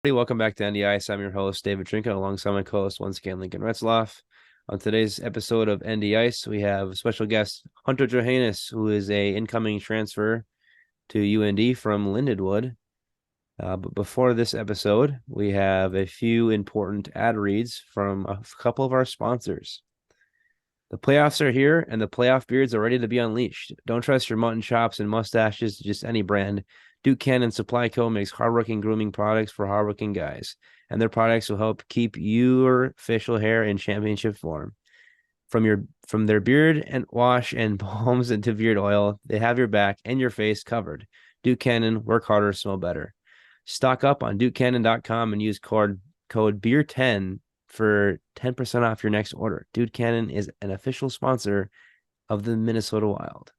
Welcome back to NDIS. I'm your host, David Trinka, alongside my co-host, once again, Lincoln Retzloff. On today's episode of NDIS, we have special guest Hunter Johannes, who is a incoming transfer to UND from Lindenwood. But before this episode, we have a few important ad reads from a couple of our sponsors. The playoffs are here, and the playoff beards are ready to be unleashed. Don't trust your mutton chops and mustaches to just any brand. Duke Cannon Supply Co. makes hardworking grooming products for hardworking guys, and their products will help keep your facial hair in championship form. From their beard and wash and balms into beard oil, they have your back and your face covered. Duke Cannon, work harder, smell better. Stock up on DukeCannon.com and use code BEER10 for 10% off your next order. Dude Cannon is an official sponsor of the Minnesota Wild.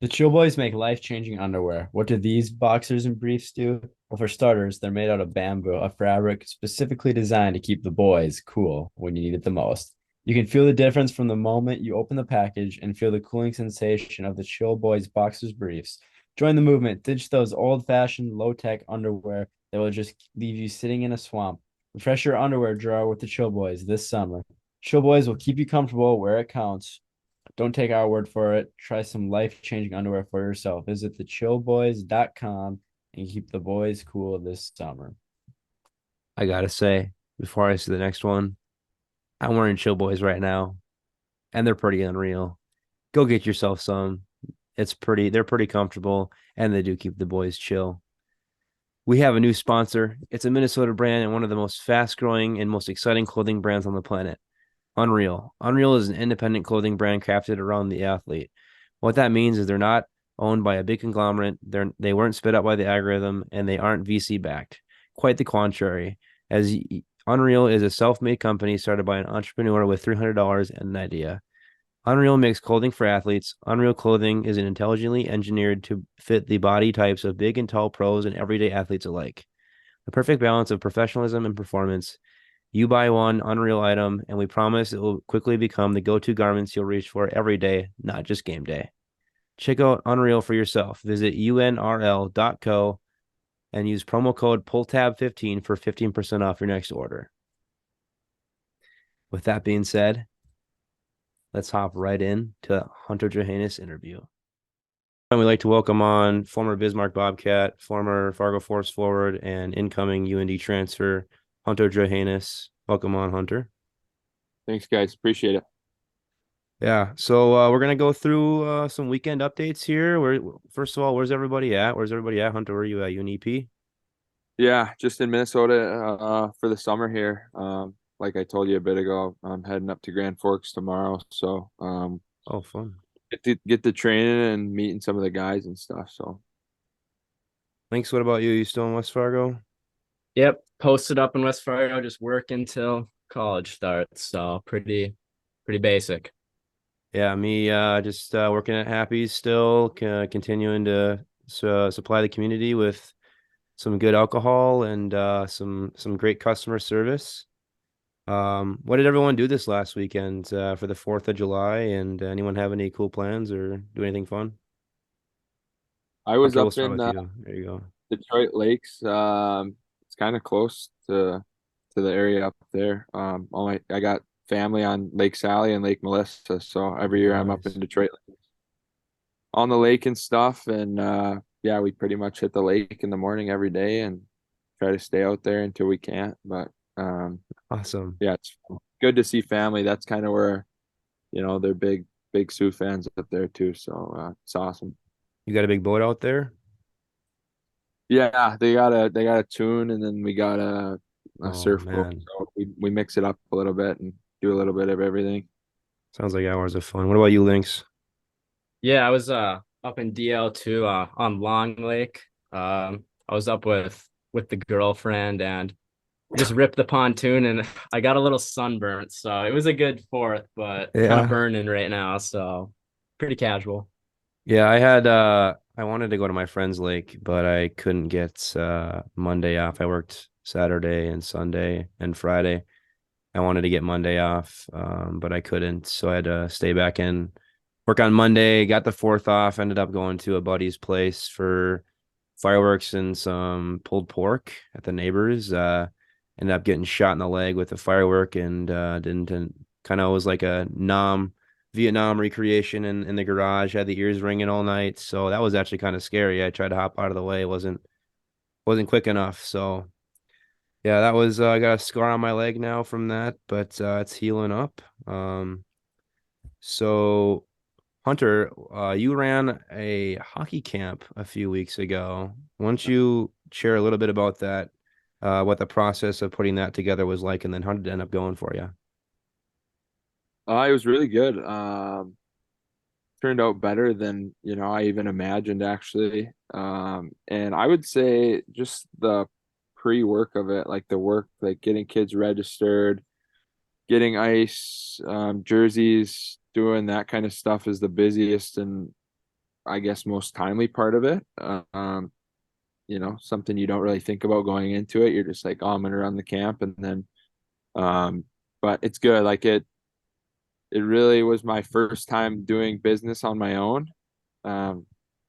The Chill Boys make life-changing underwear. What do these boxers and briefs do? Well, for starters, they're made out of bamboo, a fabric specifically designed to keep the boys cool when you need it the most. You can feel the difference from the moment you open the package and feel the cooling sensation of the Chill Boys boxers briefs. Join the movement. Ditch those old-fashioned, low-tech underwear that will just leave you sitting in a swamp. Refresh your underwear drawer with the Chill Boys this summer. Chill Boys will keep you comfortable where it counts. Don't take our word for it. Try some life-changing underwear for yourself. Visit thechillboys.com and keep the boys cool this summer. I gotta say, before I see the next one, I'm wearing Chill Boys right now, and they're pretty unreal. Go get yourself some. They're pretty comfortable, and they do keep the boys chill. We have a new sponsor. It's a Minnesota brand and one of the most fast-growing and most exciting clothing brands on the planet. Unreal. Unreal is an independent clothing brand crafted around the athlete. What that means is they're not owned by a big conglomerate. They weren't spit out by the algorithm, and they aren't VC backed. Quite the contrary. As Unreal is a self-made company started by an entrepreneur with $300 and an idea. Unreal makes clothing for athletes. Unreal clothing is intelligently engineered to fit the body types of big and tall pros and everyday athletes alike. The perfect balance of professionalism and performance. You buy one Unreal item, and we promise it will quickly become the go-to garments you'll reach for every day, not just game day. Check out Unreal for yourself. Visit unrl.co and use promo code PULLTAB15 for 15% off your next order. With that being said, let's hop right in to Hunter Johannes interview. And we'd like to welcome on former Bismarck Bobcat, former Fargo Force forward, and incoming UND transfer, Hunter Johannes. Welcome on, Hunter. Thanks, guys. Appreciate it. Yeah, so we're gonna go through some weekend updates here. First of all, where's everybody at? Hunter? Where are you at? UNEP? Yeah, just in Minnesota for the summer here. Like I told you a bit ago, I'm heading up to Grand Forks tomorrow. So Oh, fun. get the training and meeting some of the guys and stuff. So Thanks. What about you? You still in West Fargo? Yep, posted up in West Fargo, just working till college starts. So pretty basic. Yeah, me just working at Happy's still, continuing to supply the community with some good alcohol and some great customer service. What did everyone do this last weekend for the 4th of July? And anyone have any cool plans or do anything fun? I was Hunter, we'll up start in with you. There you go. Detroit Lakes. It's kind of close to the area up there. I got family on Lake Sally and Lake Melissa, so every year I'm up Nice. in Detroit on the lake and stuff. And yeah, we pretty much hit the lake in the morning every day and try to stay out there until we can't. But Awesome. yeah, it's good to see family. That's kind of where, they're big Sioux fans up there too. So it's awesome. You got a big boat out there? Yeah, they got a tune, and then we got a Oh surfboat. man. So we mix it up a little bit and do a little bit of everything. Sounds like hours of fun. What about you, Lynx? Yeah, I was up in DL2 on Long Lake. I was up with the girlfriend and just ripped the pontoon and I got a little sunburnt. So it was a good fourth, but kind of Yeah. burning right now. So pretty casual. Yeah, I wanted to go to my friend's lake, but I couldn't get Monday off. I worked Saturday and Sunday and Friday. I wanted to get Monday off, but I couldn't, so I had to stay back in, work on Monday, got the 4th off, ended up going to a buddy's place for fireworks and some pulled pork at the neighbors. Ended up getting shot in the leg with a firework and didn't kind of was like a Vietnam recreation in the garage. Had the ears ringing all night, so that was actually kind of scary. I tried to hop out of the way, wasn't quick enough. So yeah, that was I got a scar on my leg now from that, but it's healing up. So Hunter, you ran a hockey camp a few weeks ago. Why don't you share a little bit about that, what the process of putting that together was like, and then how did it end up going for you? It was really good. Turned out better than, I even imagined actually. And I would say just the pre-work of it, like the work, like getting kids registered, getting ice, jerseys, doing that kind of stuff is the busiest and I guess most timely part of it. Something you don't really think about going into it. You're just like, oh, I'm gonna run the camp, and then, um, but it's good. Like it really was my first time doing business on my own. Um,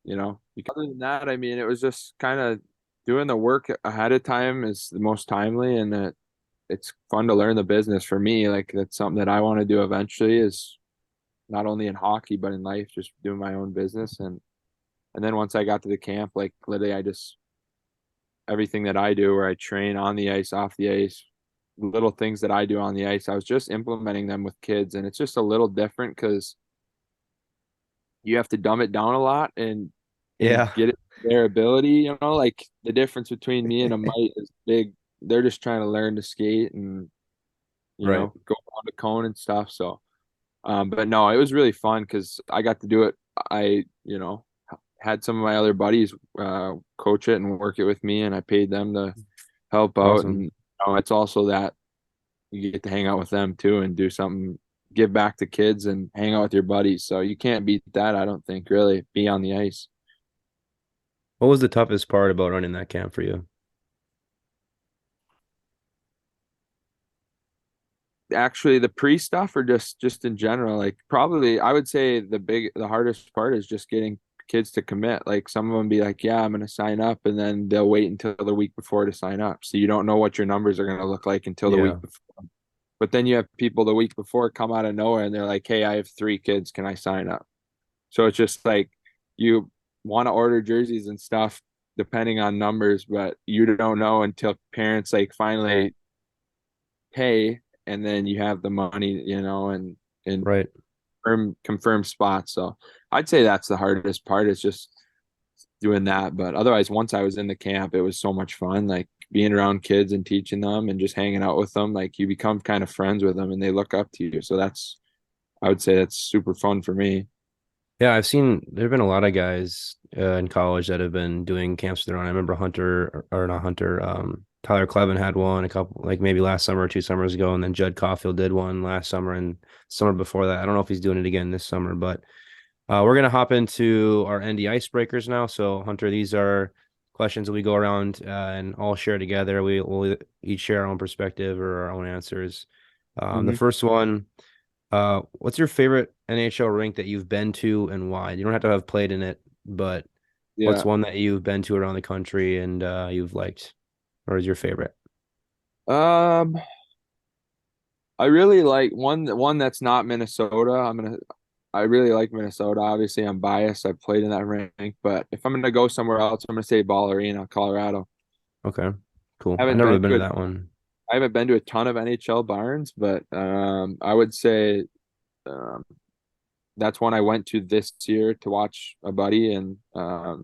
other than that, I mean, it was just kind of doing the work ahead of time is the most timely, and it's fun to learn the business for me. Like that's something that I want to do eventually is not only in hockey but in life, just doing my own business. And then once I got to the camp, like literally I just everything that I do where I train on the ice, off the ice, little things that I do on the ice, I was just implementing them with kids. And it's just a little different because you have to dumb it down a lot and Yeah, get it their ability, like the difference between me and a mite is big. They're just trying to learn to skate and right. go on the cone and stuff. So but no, it was really fun because I got to do it. I, had some of my other buddies coach it and work it with me, and I paid them to help out. And Awesome. it's also that you get to hang out with them too and do something, give back to kids and hang out with your buddies. So you can't beat that, I don't think, really, be on the ice. What was the toughest part about running that camp for you? Actually, the pre stuff or just in general, like probably I would say the hardest part is just getting kids to commit. Like some of them be like, yeah, I'm gonna sign up, and then they'll wait until the week before to sign up. So you don't know what your numbers are gonna look like until the week Yeah, before. But then you have people the week before come out of nowhere and they're like, hey, I have 3 kids, can I sign up? So it's just like you want to order jerseys and stuff depending on numbers, but you don't know until parents like finally pay, and then you have the money, and right. confirm spots. So I'd say that's the hardest part is just doing that. But otherwise, once I was in the camp, it was so much fun, like being around kids and teaching them and just hanging out with them. Like you become kind of friends with them and they look up to you. So I would say that's super fun for me. Yeah, I've seen there have been a lot of guys in college that have been doing camps of their own. I remember Hunter or not Hunter, Tyler Clevin had one a couple like maybe last summer or 2 summers ago, and then Judd Caulfield did one last summer and summer before that. I don't know if he's doing it again this summer, but we're gonna hop into our ND icebreakers now. So Hunter, these are questions that we go around and all share together. We'll each share our own perspective or our own answers. The Hmm. first one. What's your favorite NHL rink that you've been to and why? You don't have to have played in it, but what's Yeah. one that you've been to around the country and you've liked, or is your favorite? Um, I really like one that's not Minnesota. I really like Minnesota. Obviously, I'm biased. I played in that rank, but if I'm gonna go somewhere else, I'm gonna say Ball Arena, Colorado. Okay, cool. I've Haven't never been been to to a that one. I haven't been to a ton of NHL barns, but I would say um, that's one I went to this year to watch a buddy, and I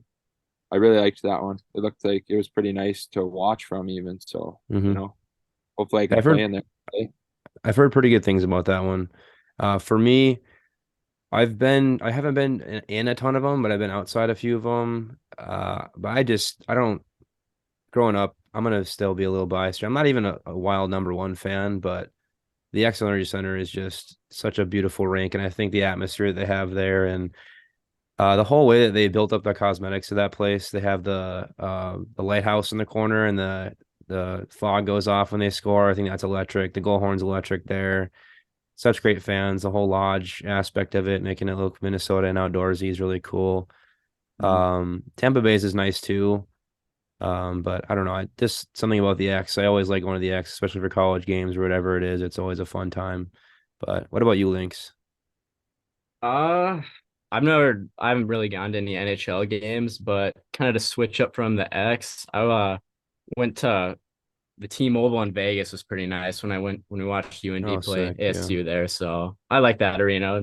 really liked that one. It looked like it was pretty nice to watch from even. So, Hmm. hopefully I can I've play heard in there. I've heard pretty good things about that one. For me, I haven't been in a ton of them, but I've been outside a few of them. But I don't growing up, I'm gonna still be a little biased here. I'm not even a wild number one fan, but the Xcel Energy Center is just such a beautiful rink, and I think the atmosphere they have there and the whole way that they built up the cosmetics of that place. They have the lighthouse in the corner, and the fog goes off when they score. I think that's electric. The goal horn's electric there. Such great fans. The whole lodge aspect of it, making it look Minnesota and outdoorsy is really cool. Mhm. Tampa Bay's is nice too. But I don't know. Just something about the X. I always like going to the X, especially for college games or whatever it is. It's always a fun time. But what about you, Lynx? Uh, I haven't really gone to any NHL games, but kind of to switch up from the X, I went to the T-Mobile in Vegas was pretty nice when we watched UND Oh, play sick. Yeah. ASU there. So I like that arena.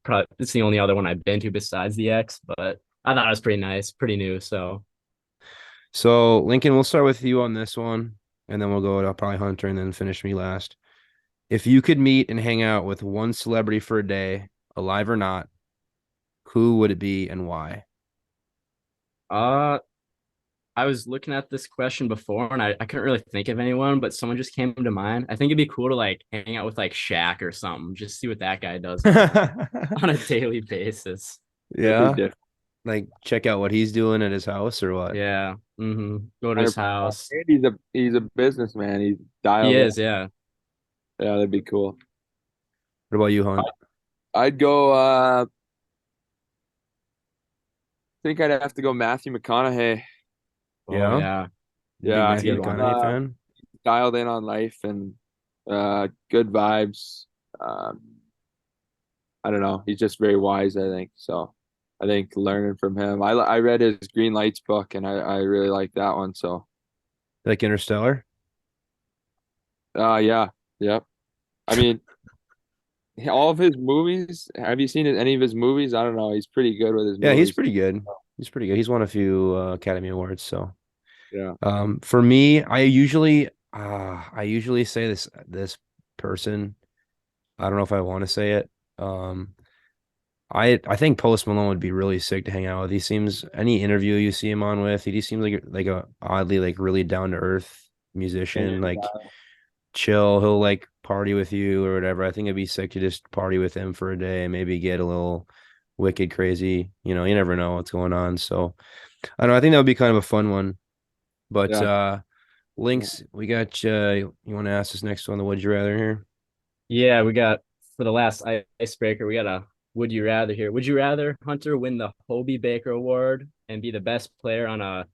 Probably it's the only other one I've been to besides the X, but I thought it was pretty nice, pretty new. So So, Lincoln, we'll start with you on this one, and then we'll go to probably Hunter and then finish me last. If you could meet and hang out with one celebrity for a day, alive or not, who would it be and why? uh I was looking at this question before and I couldn't really think of anyone, but someone just came to mind. I think it'd be cool to like hang out with like Shaq or something, just see what that guy does on a daily basis. That'd be Yeah. different. Like check out what he's doing at his house or what? Yeah. Go to his 100%. house. And he's a businessman. He's He dialed in. is, yeah. Yeah, that'd be cool. What about you, Hunt? I'd go. Think I'd have to go Matthew McConaughey. Oh Yeah. yeah. Big Yeah, That's a Matthew good one. McConaughey fan? dialed in on life and good vibes. Um, I don't know. He's just very wise, I think. So I think learning from him. I read his Green Lights book and I really like that one. So Like Interstellar? yeah, yep. I mean, all of his movies. Have you seen any of his movies? I don't know. He's pretty good with his Yeah, he's movies. pretty good. He's pretty good. He's won a few Academy Awards, so Yeah. for me, I usually say this person. I don't know if I want to say it. Um I think Post Malone would be really sick to hang out with. He seems any interview you see him on with, he just seems like a oddly like really down to earth musician, And like chill. He'll like party with you or whatever. I think it'd be sick to just party with him for a day and maybe get a little wicked crazy. You never know what's going on. So I don't know. I think that would be kind of a fun one. But yeah. Links, we got you want to ask this next one, the would you rather here? Yeah, we got for the last icebreaker, we got a would you rather here. Would you rather Hunter win the Hobie Baker Award and be the best player on a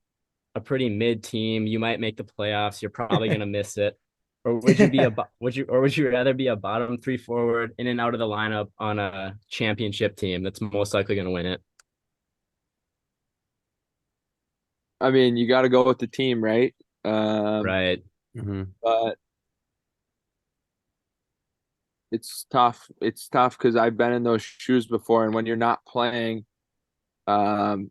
pretty mid team? You might make the playoffs. You're probably gonna miss it. Or would you rather be a bottom three forward in and out of the lineup on a championship team that's most likely gonna win it? I mean, you got to go with the team, right? Um, Right. hmm but it's tough. It's tough because I've been in those shoes before, and when you're not playing, um,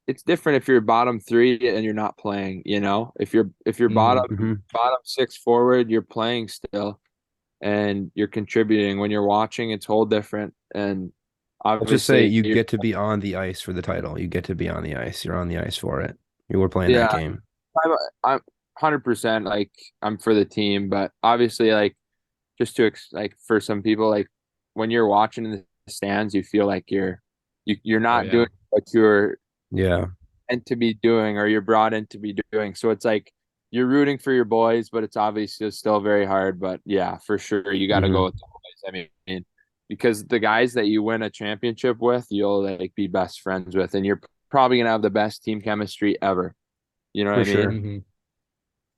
it's different if you're bottom three and you're not playing. If you're bottom Mm-hmm. hmm bottom six forward, you're playing still and you're contributing. When you're watching, it's whole different. And Let's just say obviously, you get to be on the ice for the title. You get to be on the ice. You're on the ice for it. You were playing that yeah, game. I'm 100% like I'm for the team, but obviously, like just like for some people, like when you're watching in the stands, you feel like you're Oh not yeah. doing what you're Yeah. meant to be doing or you're brought in to be doing. So it's like you're rooting for your boys, but it's obviously still very hard. But yeah, for sure, you got to go hmm with the boys. I mean, because the guys that you win a championship with, you'll like be best friends with, and you're probably gonna have the best team chemistry ever. You know what For I mean? sure. Mm-hmm.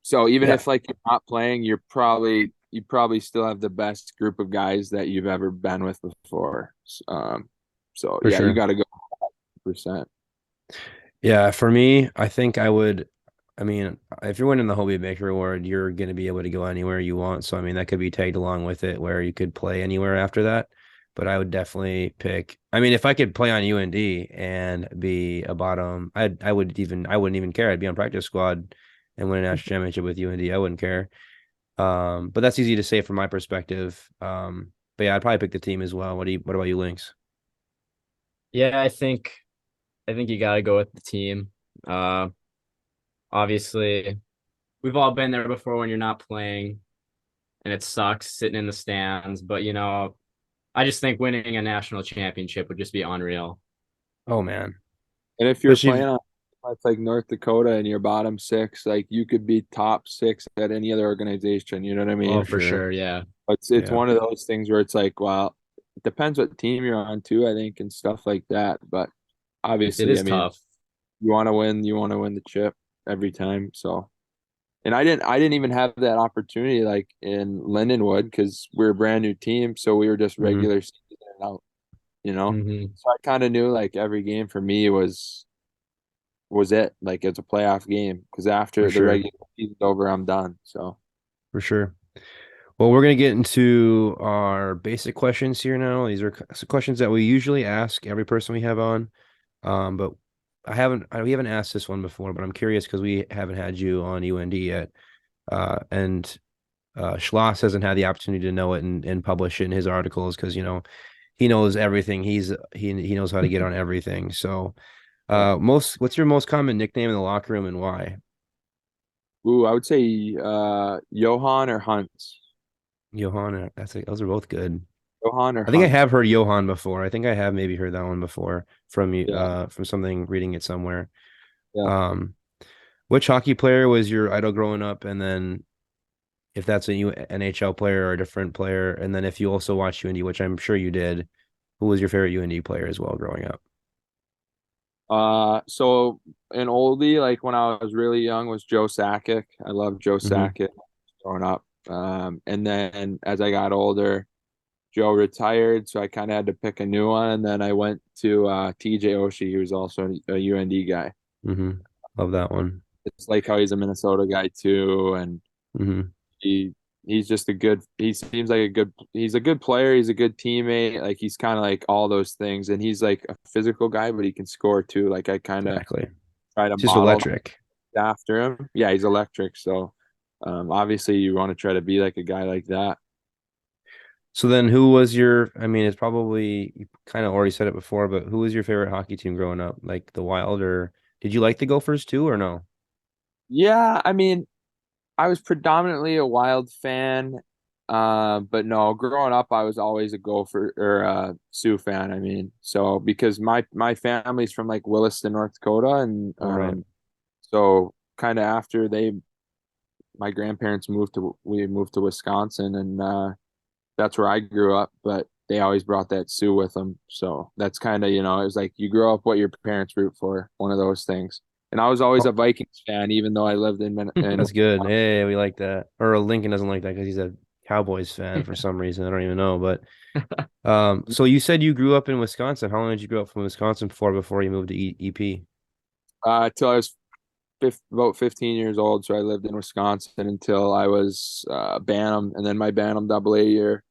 So even Yeah. if like you're not playing, you probably still have the best group of guys that you've ever been with before. So For yeah, you sure. got to go 100%. Yeah, for me, I think I would. I mean, if you're winning the Hobie Baker Award, you're going to be able to go anywhere you want. So, I mean, that could be tagged along with it where you could play anywhere after that. But I would definitely pick. I mean, if I could play on UND and be a bottom, I wouldn't even care. I'd be on practice squad and win a national championship with UND. I wouldn't care. But that's easy to say from my perspective. But yeah, I'd probably pick the team as well. What about you, Lynx? Yeah, I think you gotta go with the team. Uh Obviously we've all been there before when you're not playing and it sucks sitting in the stands, but I just think winning a national championship would just be unreal. Oh man, And if you're especially playing on it's like North Dakota and you're bottom six, like you could be top six at any other organization. You know what I Oh, for mean? for sure. sure, yeah. It's Yeah. one of those things where it's like, well, it depends what team you're on too, I think, and stuff like that. But It obviously, I is mean, tough. you want to win the chip every time. So, and I didn't even have that opportunity like in Lindenwood because we are a brand new team, so we were just Hmm. regular season and out, you know. Hmm. So I kind of knew like every game for me was it like it's a playoff game because For after the sure. regular season's over, I'm done. So For sure. Well, we're going to get into our basic questions here now. These are questions that we usually ask every person we have on. But we haven't asked this one before, but I'm curious because we haven't had you on UND yet. And Schloss hasn't had the opportunity to know it and publish it in his articles because, he knows everything. He knows how to get on everything. So, yeah. what's your most common nickname in the locker room and why? Ooh, I would say Johan or Hunt. Johan, those are both good. Johan or I think I Hunt. have heard Johan before. I think I have maybe heard that one before from you, Yeah, from something reading it somewhere. yeah. Um, which hockey player was your idol growing up? And then if that's a NHL player or a different player, and then if you also watched UND, which I'm sure you did, who was your favorite UND player as well growing up? So an oldie, like when I was really young, was Joe Sakic. I loved Joe Hmm. Sakic growing up. And then as I got older, Joe retired, so I kind of had to pick a new one. And then I went to TJ Oshie, who's also a UND guy. Hmm. Love that one. It's like how he's a Minnesota guy too, and Hmm. he he's just a good. He seems like a good. He's a good player. He's a good teammate. Like he's kind of like all those things, and he's like a physical guy, but he can score too. Like I kind of Exactly. try to Just model electric. after him. Yeah, he's electric. So obviously you want to try to be like a guy like that. So then who was I mean, it's probably, you kind of already said it before, but who was your favorite hockey team growing up? Like the Wild, or did you like the Gophers too, or no? Yeah, I mean, I was predominantly a Wild fan, but no, growing up I was always a Gopher or Sioux fan. I mean, so because my family's from like Williston, North Dakota, and All right. so kind of after my grandparents we moved to Wisconsin, and that's where I grew up, but they always brought that Sioux with them. So that's kind of, it was like you grow up what your parents root for, one of those things. And I was always Oh, a Vikings fan, even though I lived in that's good. Hey, we like that. Or Lincoln doesn't like that because he's a Cowboys fan for some reason. I don't even know. But so you said you grew up in Wisconsin. How long did you grow up from Wisconsin before you moved to EP? till I was about 15 years old. So I lived in Wisconsin until I was Bantam. And then my Bantam double A year,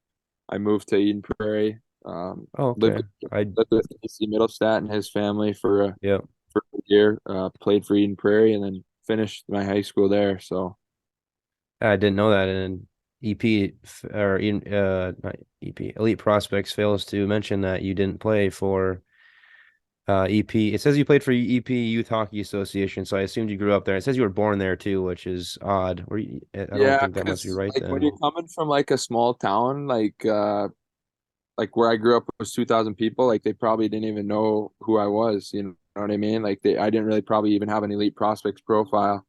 I moved to Eden Prairie. Oh, okay. I Lived with Casey Mittelstadt and his family Yeah. for a year, played for Eden Prairie, and then finished my high school there. So I didn't know that. And EP or in not EP Elite Prospects fails to mention that you didn't play for EP. It says you played for EP Youth Hockey Association, so I assumed you grew up there. It says you were born there too, which is odd. I don't yeah, think that must be because right like when you're then. coming from like a small town, like where I grew up was 2,000 people, like they probably didn't even know who I was. You know what I mean? Like I didn't really probably even have an elite prospects profile.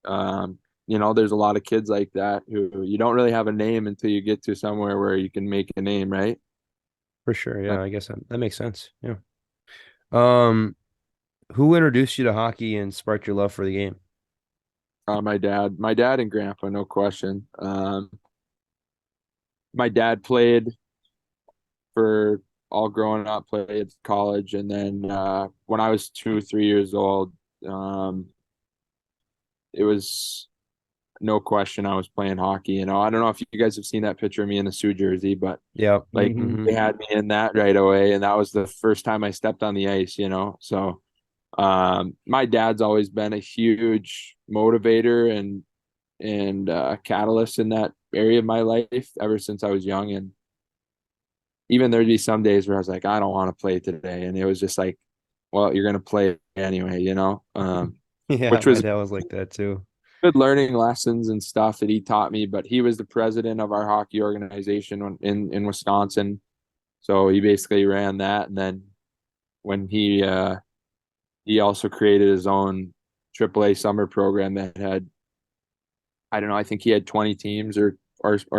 Um, there's a lot of kids like that who you don't really have a name until you get to somewhere where you can make a name, right? For sure. Like Yeah, I guess that makes sense. Yeah. Um, who introduced you to hockey and sparked your love for the game? my dad and grandpa, no question. My dad played for all growing up, played college, and then when I was 2, 3 years old, um, it was no question I was playing hockey. I don't know if you guys have seen that picture of me in the Sioux jersey, but Yeah. like Hmm. they had me in that right away, and that was the first time I stepped on the ice. So my dad's always been a huge motivator and catalyst in that area of my life ever since I was young, and even there'd be some days where I was like, I don't want to play today. And it was just like, well, you're going to play anyway, Yeah, which my was dad was like that too. good learning lessons and stuff that he taught me. But he was the president of our hockey organization in Wisconsin. So he basically ran that. And then when he also created his own AAA summer program that had, I don't know, I think he had 20 teams or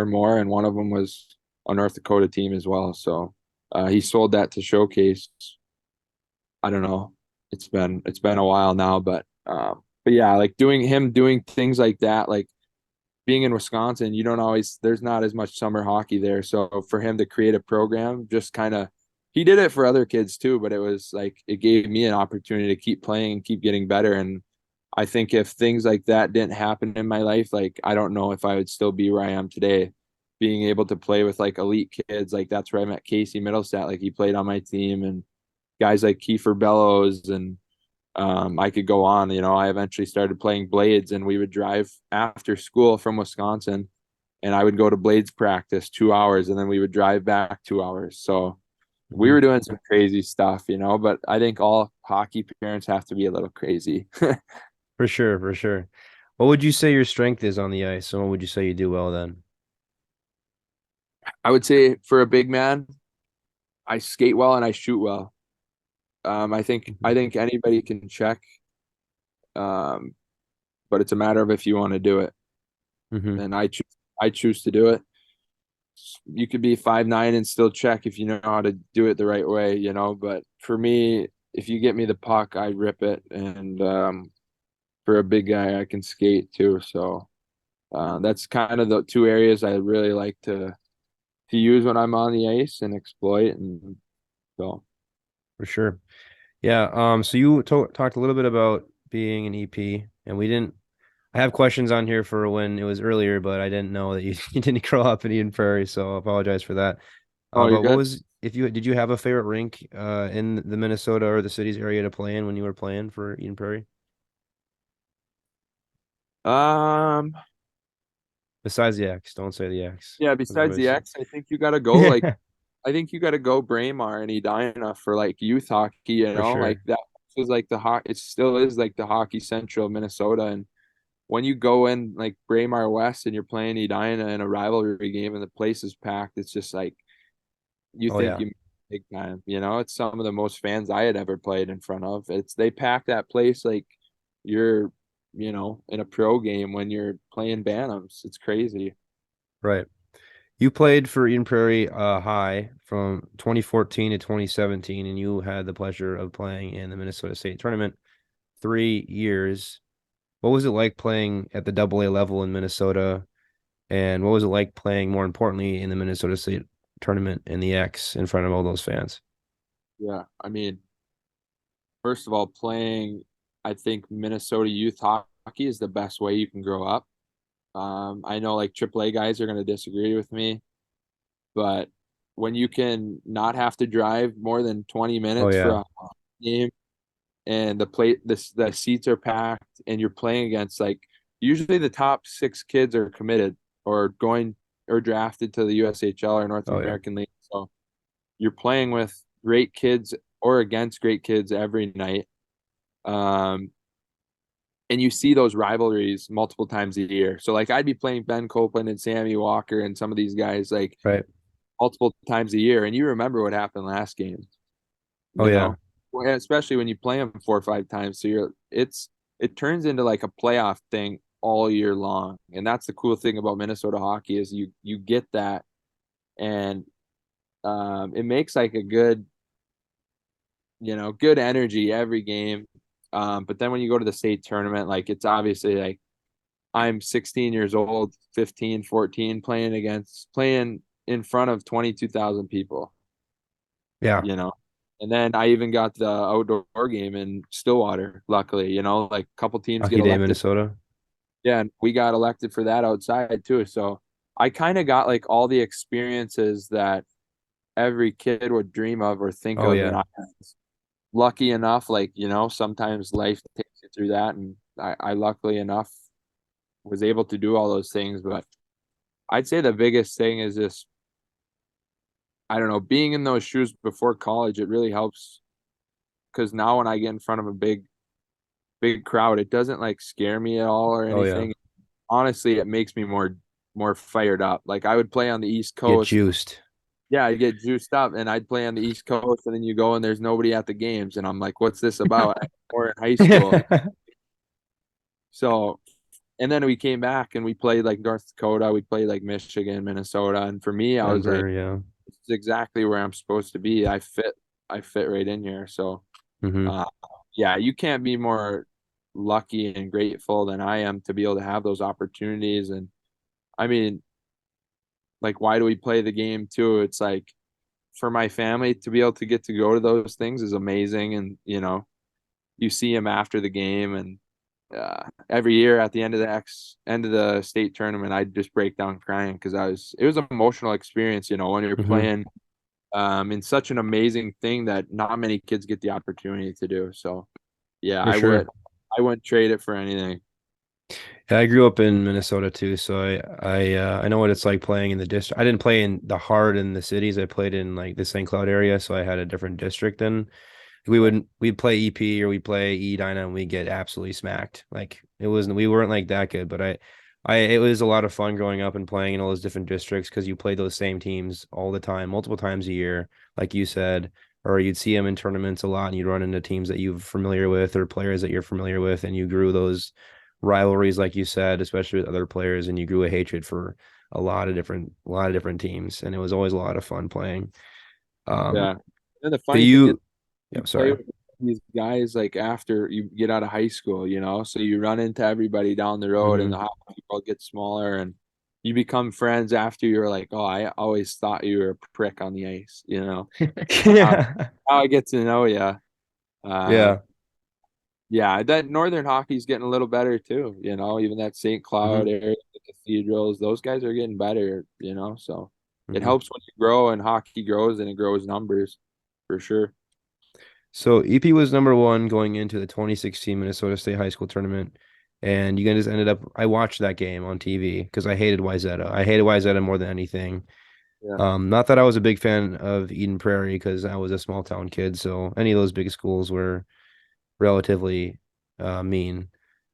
more. And one of them was a North Dakota team as well. So he sold that to Showcase, I don't know, it's been a while now, but yeah, like doing things like that, like being in Wisconsin, you don't always there's not as much summer hockey there. So for him to create a program, just kind of he did it for other kids too, but it was like it gave me an opportunity to keep playing and keep getting better. And I think if things like that didn't happen in my life, like I don't know if I would still be where I am today. Being able to play with like elite kids, like that's where I met Casey Mittelstadt. Like he played on my team, and guys like Kiefer Bellows and I could go on. I eventually started playing blades, and we would drive after school from Wisconsin, and I would go to blades practice 2 hours, and then we would drive back 2 hours. So we Mhm. were doing some crazy stuff. But I think all hockey parents have to be a little crazy. For sure, for sure. What would you say your strength is on the ice? And what would you say you do well then? I would say for a big man, I skate well and I shoot well. I think Mhm. I think anybody can check, um, but it's a matter of if you want to do it, Mhm. and I choose to do it. You could be 5'9" and still check if you know how to do it the right way. But for me, if you get me the puck, I rip it. And for a big guy, I can skate too. So that's kind of the two areas I really like to use when I'm on the ice and exploit. And so, For sure. Yeah. So you talked a little bit about being an EP, and we didn't. I have questions on here for when it was earlier, but I didn't know that you, you didn't grow up in Eden Prairie, so I apologize for that. oh, you're But what good. was if you did you have a favorite rink in the Minnesota or the city's area to play in when you were playing for Eden Prairie? Um, Besides the X, don't say the X. yeah. That's what Besides I the said. X, I think you got to go like I think you got to go Braemar and Edina for like youth hockey. For Like sure. that was like the hot. It still is like the hockey central of Minnesota. And when you go in like Braemar West and you're playing Edina in a rivalry game and the place is packed, it's just like you Oh think yeah. you big time. It's some of the most fans I had ever played in front of. It's they pack that place like you're in a pro game when you're playing Bantams. It's crazy. Right. You played for Eden Prairie High from 2014 to 2017, and you had the pleasure of playing in the Minnesota State tournament 3 years. What was it like playing at the AA level in Minnesota? And what was it like playing, more importantly, in the Minnesota State tournament in the X in front of all those fans? Yeah, I mean, first of all, playing I think Minnesota youth hockey is the best way you can grow up. I know like AAA guys are going to disagree with me, but when you can not have to drive more than 20 Oh minutes for yeah. a game and the seats are packed and you're playing against like usually the top six kids are committed or going or drafted to the USHL or North Oh yeah. American League. So you're playing with great kids or against great kids every night. Um, and you see those rivalries multiple times a year. So like I'd be playing Ben Copeland and Sammy Walker and some of these guys like Right. multiple times a year, and you remember what happened last game. Oh You yeah. know, especially when you play them 4 or 5 times. So it turns into like a playoff thing all year long, and that's the cool thing about Minnesota hockey is you get that, and it makes like a good energy every game. But then when you go to the state tournament, like it's obviously like I'm 16 years old, 15, 14, playing in front of 22,000 people, Yeah. you know. And then I even got the outdoor game in Stillwater, luckily, like a couple teams get Hockey Day, elected. Minnesota. Yeah, and we got elected for that outside too. So I kind of got like all the experiences that every kid would dream of or think Oh of. And yeah. I was lucky enough, like, sometimes life takes you through that. And I luckily enough was able to do all those things. But I'd say the biggest thing is just, I don't know, being in those shoes before college, it really helps because now when I get in front of a big crowd, it doesn't like scare me at all or Oh yeah. anything. Honestly, it makes me more fired up. Like I would play on the East Get Coast. juiced. Yeah, I'd get juiced up and I'd play on the East Coast and then you go and there's nobody at the games and I'm like, what's this about? Or in high school. So and then we came back and we played like North Dakota, we played like Michigan, Minnesota. And for me, I was like, Denver, yeah. this is exactly where I'm supposed to be. I fit right in here. So Hmm. uh yeah, you can't be more lucky and grateful than I am to be able to have those opportunities. And I mean, like, why do we play the game too? It's like for my family to be able to get to go to those things is amazing. And, you see them after the game, and every year at the end of the state tournament, I'd just break down crying because it was an emotional experience, when you're Hmm. playing in such an amazing thing that not many kids get the opportunity to do. So yeah, For sure. I wouldn't trade it for anything. Yeah, I grew up in Minnesota too, so I know what it's like playing in the district. I didn't play in the heart in the cities. I played in like the St. Cloud area, so I had a different district. And Yeah. we'd play EP or we'd play Edina and we get absolutely smacked. Like we weren't like that good, but it was a lot of fun growing up and playing in all those different districts because you play those same teams all the time, multiple times a year, like you said, or you'd see them in tournaments a lot and you'd run into teams that you're familiar with or players that you're familiar with, and you grew those rivalries, like you said, especially with other players, and you grew a hatred for a lot of different teams, and it was always a lot of fun playing. Um, Yeah. And the do funny thing is, you? you Yeah, play sorry. with these guys like after you get out of high school, so you run into everybody down the road and the Hmm. hockey world gets smaller, and you become friends after you're like, oh, I always thought you were a prick on the ice. Now, Yeah. now I get to know you. Yeah. Yeah, that Northern hockey's getting a little better too. Even that St. Cloud Hmm. area, the Cathedrals, those guys are getting better. So it Hmm. helps when you grow and hockey grows and it grows numbers for sure. So EP was number one going into the 2016 Minnesota State High School tournament. And you guys ended up, I watched that game on TV because I hated Wyzetta. I hated Wyzetta more than anything. Yeah. Not that I was a big fan of Eden Prairie because I was a small town kid. So any of those big schools were relatively mean,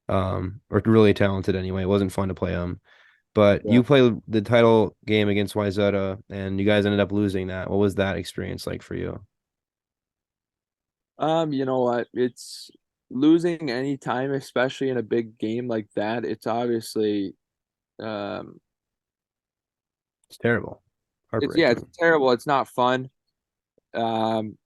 or really talented anyway. It wasn't fun to play them. But Yeah. you played the title game against Wyzetta and you guys ended up losing that. What was that experience like for you? You know what? It's losing any time, especially in a big game like that. It's obviously um It's terrible. it's Heartbreaking. terrible. It's not fun. Um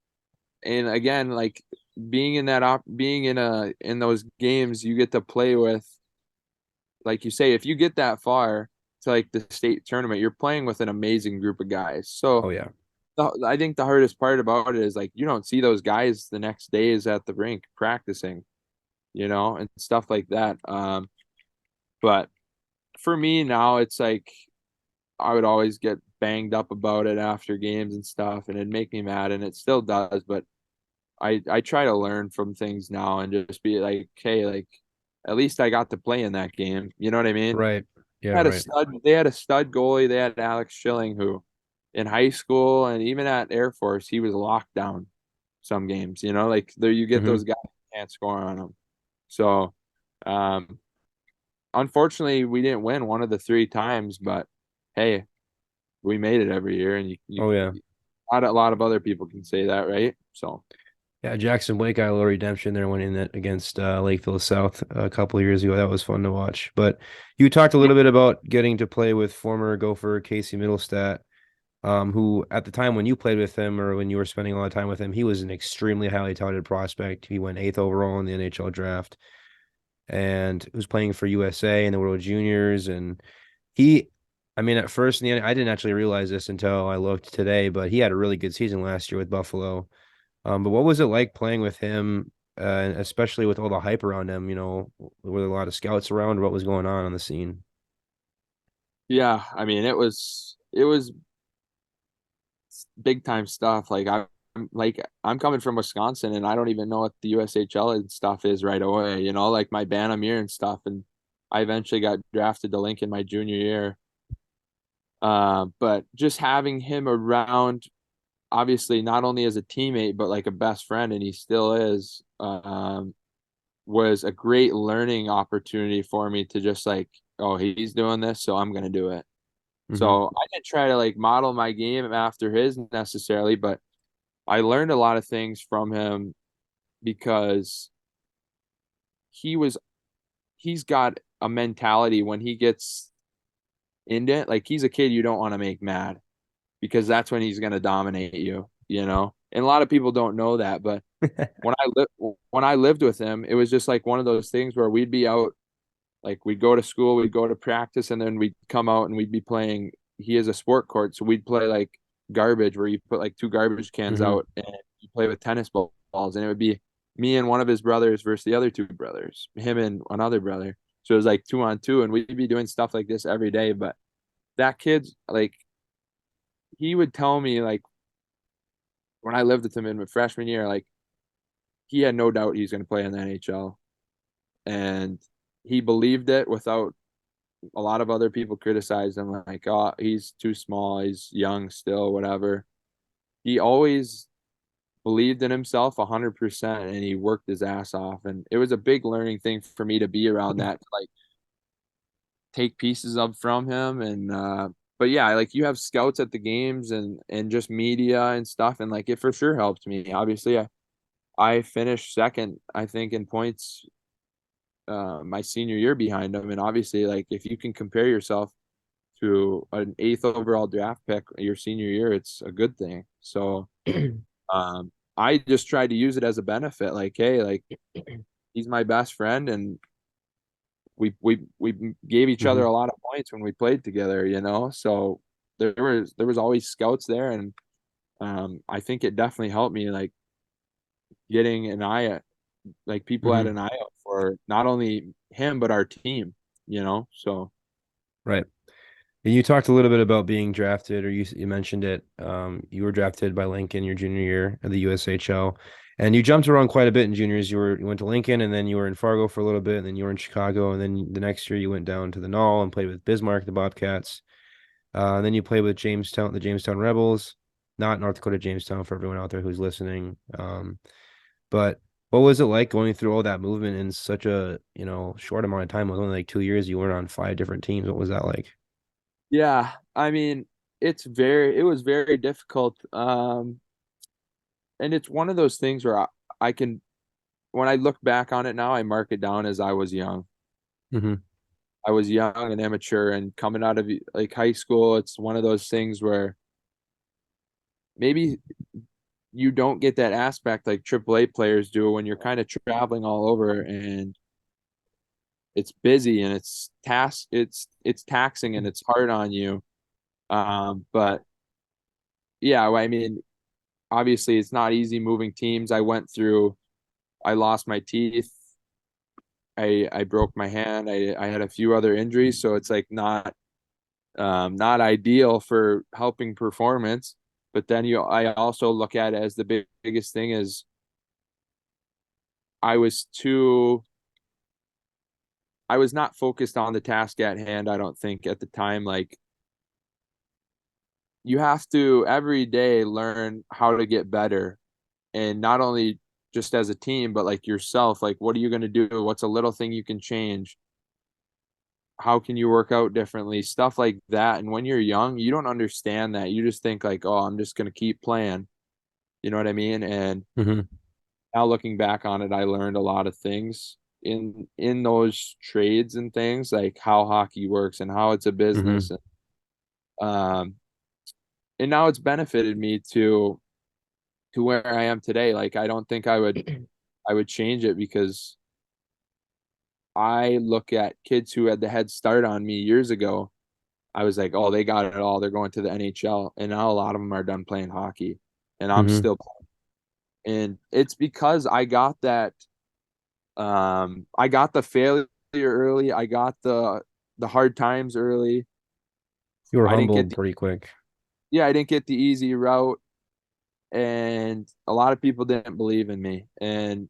and again, like being in those games, you get to play with, like you say, if you get that far to like the state tournament, you're playing with an amazing group of guys. So Oh yeah. I think the hardest part about it is like you don't see those guys the next days at the rink practicing, and stuff like that. But for me now, it's like I would always get banged up about it after games and stuff, and it'd make me mad, and it still does. But I try to learn from things now and just be like, hey, like at least I got to play in that game. You know what I mean? Right. Yeah, right. They had a stud goalie. They had Alex Schilling, who in high school and even at Air Force, he was locked down some games, like there you get Hmm. those guys who can't score on them. So um unfortunately we didn't win one of the three times, but hey, we made it every year, and Oh yeah. not a lot of other people can say that, right? So Yeah, Jackson Blake got a little redemption there winning that against Lakeville South a couple of years ago. That was fun to watch. But you talked a yeah, little bit about getting to play with former Gopher Casey Mittelstadt, who at the time when you played with him or when you were spending a lot of time with him, he was an extremely highly touted prospect. He went eighth overall in the NHL draft and was playing for USA in the World Juniors. And he, I mean, at first, I didn't actually realize this until I looked today, but he had a really good season last year with Buffalo. But what was it like playing with him, especially with all the hype around him? Were there a lot of scouts around? What was going on the scene? yeah, I mean it was big time stuff. I'm coming from Wisconsin, and I don't even know what the USHL and stuff is right away, like my Banamir and stuff. And I eventually got drafted to Lincoln my junior year. But just having him around, obviously not only as a teammate but like a best friend, and he still is, was a great learning opportunity for me to just like, oh, he's doing this, so I'm gonna do it. Hmm. So I didn't try to like model my game after his necessarily, but I learned a lot of things from him because he was he's got a mentality when he gets into it. Like he's a kid you don't want to make mad because that's when he's gonna dominate you. And a lot of people don't know that, but When I lived with him, it was just like one of those things where we'd be out, like we'd go to school, we'd go to practice, and then we'd come out and we'd be playing. He has a sport court, so we'd play like garbage, where you put like two garbage cans Hmm. out and you play with tennis balls, and it would be me and one of his brothers versus the other two brothers, him and another brother. So it was like 2-on-2, and we'd be doing stuff like this every day. But that kid's like, he would tell me like when I lived with him in my freshman year, like he had no doubt he's going to play in the NHL, and he believed it without a lot of other people criticized him like, oh, he's too small, he's young still, whatever. He always believed in himself 100% and he worked his ass off. And it was a big learning thing for me to be around that, to like take pieces of from him. And but yeah, like you have scouts at the games and just media and stuff, and like it for sure helped me. Obviously, I finished second, I think, in points my senior year behind him. And obviously, like if you can compare yourself to an eighth overall draft pick your senior year, it's a good thing. So I just tried to use it as a benefit. Like, hey, like he's my best friend, and we gave each other Hmm. a lot of points when we played together. So there was always scouts there, and I think it definitely helped me like getting an eye, like people had Hmm. an eye out for not only him but our team. So Right. And you talked a little bit about being drafted, or you mentioned it. You were drafted by Lincoln your junior year of the USHL, and you jumped around quite a bit in juniors. You went to Lincoln, and then you were in Fargo for a little bit, and then you were in Chicago, and then the next year you went down to the Knoll and played with Bismarck, the Bobcats. And then you played with Jamestown, the Jamestown Rebels, not North Dakota Jamestown for everyone out there who's listening. But what was it like going through all that movement in such a short amount of time? It was only like 2 years. You were on five different teams. What was that like? yeah, I mean, it was very difficult. And it's one of those things where I can, when I look back on it now, I mark it down as I was young. Hmm. I was young and immature, and coming out of like high school, it's one of those things where maybe you don't get that aspect like AAA players do when you're kind of traveling all over and it's busy and it's taxing and it's hard on you. But yeah, I mean, obviously it's not easy moving teams. I lost my teeth. I broke my hand. I had a few other injuries, so it's like not ideal for helping performance. But then I also look at it as the biggest thing is I was too I was not focused on the task at hand, I don't think at the time. Like you have to every day learn how to get better, and not only just as a team, but like yourself. Like what are you going to do? What's a little thing you can change? How can you work out differently, stuff like that. And when you're young, you don't understand that. You just think like, oh, I'm just going to keep playing, you know what I mean? And Hmm. now looking back on it, I learned a lot of things in those trades and things, like how hockey works and how it's a business. Hmm. um and now it's benefited me to where I am today. Like I don't think I would change it, because I look at kids who had the head start on me years ago. I was like, oh, they got it all. They're going to the NHL. And now a lot of them are done playing hockey. And I'm Hmm. still playing. And it's because I got the failure early. I got the hard times early. You were I didn't get humbled the pretty quick. Yeah, I didn't get the easy route. And a lot of people didn't believe in me. And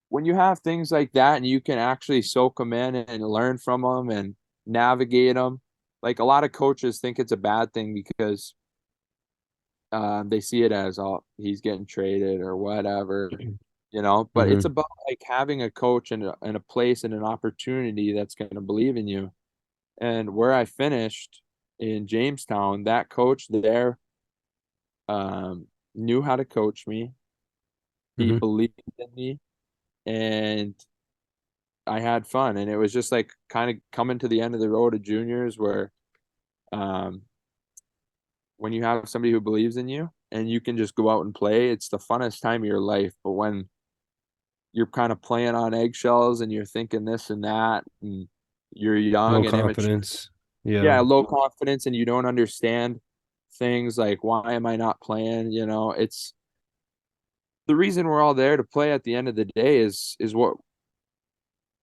when you have things like that and you can actually soak them in and learn from them and navigate them, like a lot of coaches think it's a bad thing because they see it as, oh, he's getting traded or whatever. But it's Hmm. about like having a coach and a place and an opportunity that's going to believe in you. And where I finished in Jamestown, that coach there knew how to coach me. He Hmm. believed in me, and I had fun. And it was just like kind of coming to the end of the road of juniors where um, when you have somebody who believes in you, and you can just go out and play, it's the funnest time of your life. But when you're kind of playing on eggshells and you're thinking this and that, and you're Low young and immature, confidence. Yeah. yeah, low confidence, and you don't understand things like, why am I not playing? It's the reason we're all there to play at the end of the day is what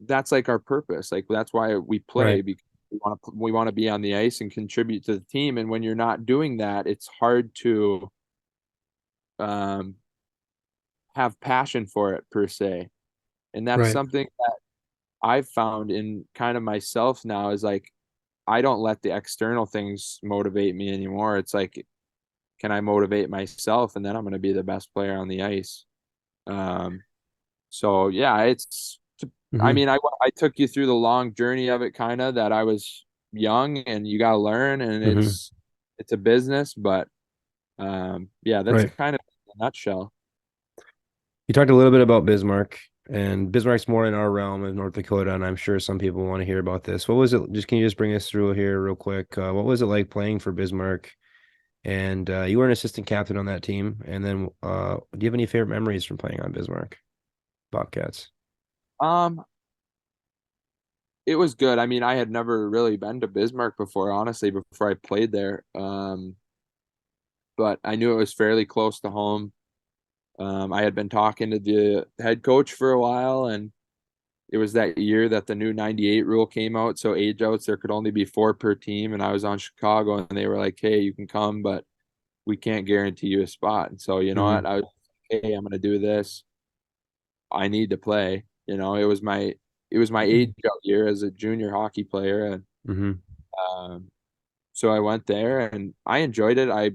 that's like our purpose. Like that's why we play, Right. because we want to be on the ice and contribute to the team. And when you're not doing that, it's hard to um have passion for it per se. And that's Right. something that I've found in kind of myself now, is like I don't let the external things motivate me anymore. It's like, can I motivate myself, and then I'm going to be the best player on the ice. Um, so yeah, I Hmm. mean, I took you through the long journey of it, kind of, that I was young and you got to learn, and Hmm. it's a business, but yeah, that's Right. kind of in a nutshell. You talked a little bit about Bismarck, and Bismarck's more in our realm of North Dakota, and I'm sure some people want to hear about this. What was it? Can you just bring us through here real quick? What was it like playing for Bismarck? And you were an assistant captain on that team. And then, do you have any favorite memories from playing on Bismarck Bobcats? Um, it was good. I mean, I had never really been to Bismarck before, honestly, before I played there. But I knew it was fairly close to home. I had been talking to the head coach for a while, and it was that year that the new 98 rule came out. So age outs, there could only be four per team. And I was on Chicago, and they were like, hey, you can come, but we can't guarantee you a spot. And so, you know Hmm. what? I was like, hey, I'm going to do this. I need to play. It was my age out year as a junior hockey player. And Hmm. um, so I went there and I enjoyed it. I,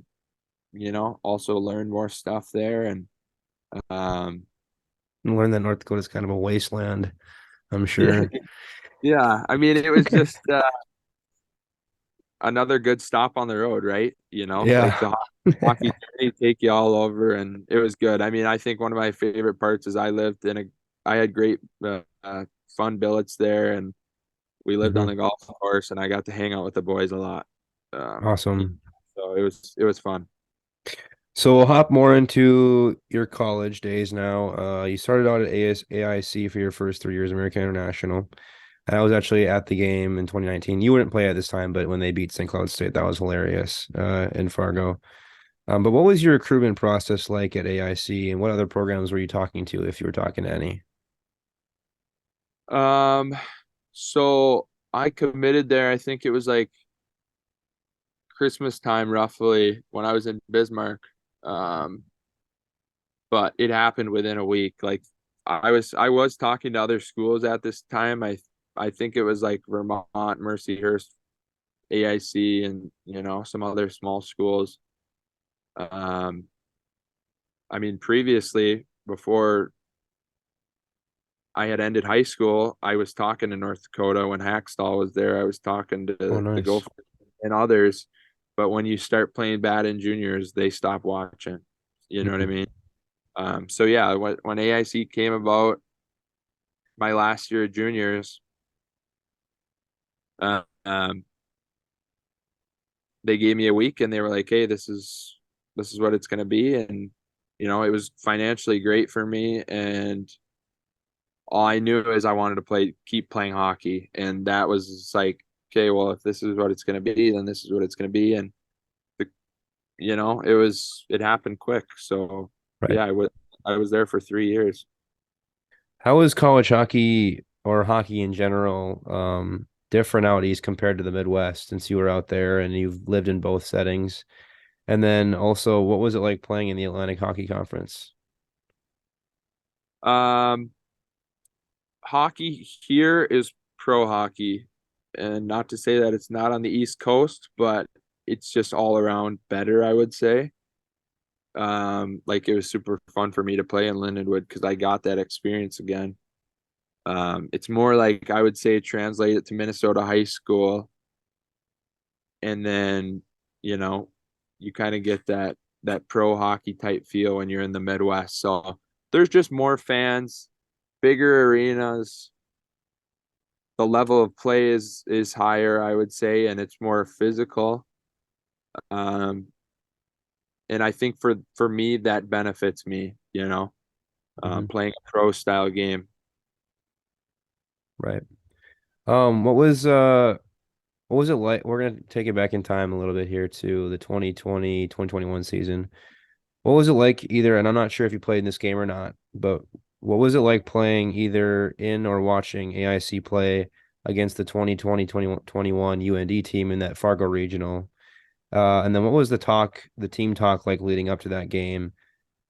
also learned more stuff there. And um, And learned that North Dakota is kind of a wasteland, I'm yeah, sure. yeah. I mean, it was just another good stop on the road, right? Like Yeah. the hockey journey take you all over, and it was good. I mean, I think one of my favorite parts is I had great fun billets there, and we lived on Hmm. the golf course, and I got to hang out with the boys a lot. Yeah, Awesome. so it was fun. So we'll hop more into your college days now. You started out at AIC for your first 3 years, American International. And I was actually at the game in 2019. You wouldn't play at this time, but when they beat St. Cloud State, that was hilarious in Fargo. But what was your recruitment process like at AIC, and what other programs were you talking to, if you were talking to any? Um, so I committed there. I think it was like Christmas time, roughly, when I was in Bismarck. Um, but it happened within a week. Like I was talking to other schools at this time. I think it was like Vermont, Mercyhurst, AIC, and some other small schools. Um, I mean, previously, before I had ended high school, I was talking to North Dakota when Hackstall was there. I was talking Oh, to the nice. Gophers and others. But when you start playing bad in juniors, they stop watching. You know what I Mhm. mean? So yeah, when AIC came about, my last year of juniors, uh, um, they gave me a week, and they were like, "Hey, this is what it's going to be," and it was financially great for me, and all I knew is I wanted to keep playing hockey, and that was just like, okay, well, if this is what it's going to be, then this is what it's going to be, and the, it happened quick, so Right. yeah, I was there for 3 years. How is college hockey or hockey in general different out east compared to the Midwest, since you were out there and you've lived in both settings? And then also, what was it like playing in the Atlantic Hockey Conference? Um, Hockey here is pro hockey, and not to say that it's not on the East Coast, but it's just all around better, I would say. Like it was super fun for me to play in Lindenwood because I got that experience again. It's more like, I would say, translate it to Minnesota high school, and then you know you kind of get that pro hockey type feel when you're in the Midwest. So there's just more fans, bigger arenas, the level of play is higher, I would say, and it's more physical. Um, and I think for me that benefits me, Hmm. playing a pro style game. Right. What was it like? We're gonna take it back in time a little bit here to the 2020, 2021 season. What was it like either, and I'm not sure if you played in this game or not, but what was it like playing either in or watching AIC play against the 2020, 2021 UND team in that Fargo regional? And then what was the team talk like leading up to that game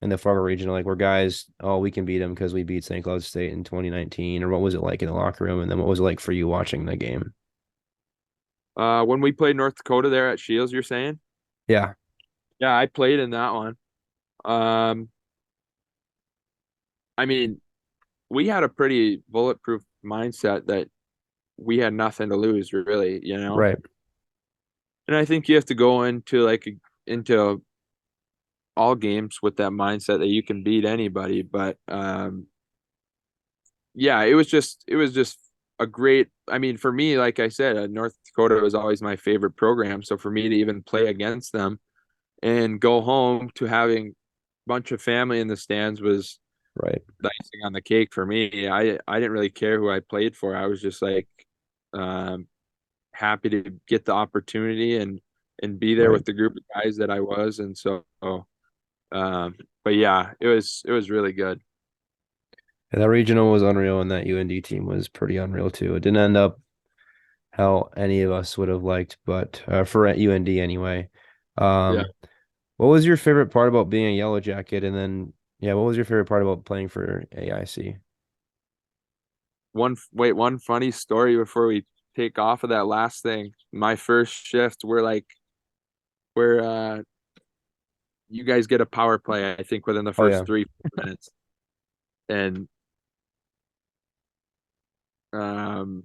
in the Fargo regional? Like, were guys, oh, we can beat them because we beat St. Cloud State in 2019, or what was it like in the locker room? And then what was it like for you watching the game? When we played North Dakota there at Shields, you're saying? Yeah, Yeah, I played in that one. Um, I mean, we had a pretty bulletproof mindset that we had nothing to lose, really, right, And I think you have to go into all games with that mindset that you can beat anybody. But yeah, it was just a great. I mean, for me, like I said, North Dakota was always my favorite program. So for me to even play against them and go home to having a bunch of family in the stands was right, the icing on the cake for me. I didn't really care who I played for. I was just like um, happy to get the opportunity and be there right. with the group of guys that I was. And so, but yeah, it was really good. Yeah, that regional was unreal, and that UND team was pretty unreal too. It didn't end up how any of us would have liked, but for at UND anyway. Yeah. Um, what was your favorite part about being a Yellow Jacket? And then, yeah, what was your favorite part about playing for AIC? One funny story before we take off of that last thing. My first shift, we're you guys get a power play, I think, within the Oh first yeah, 3 4 minutes. And um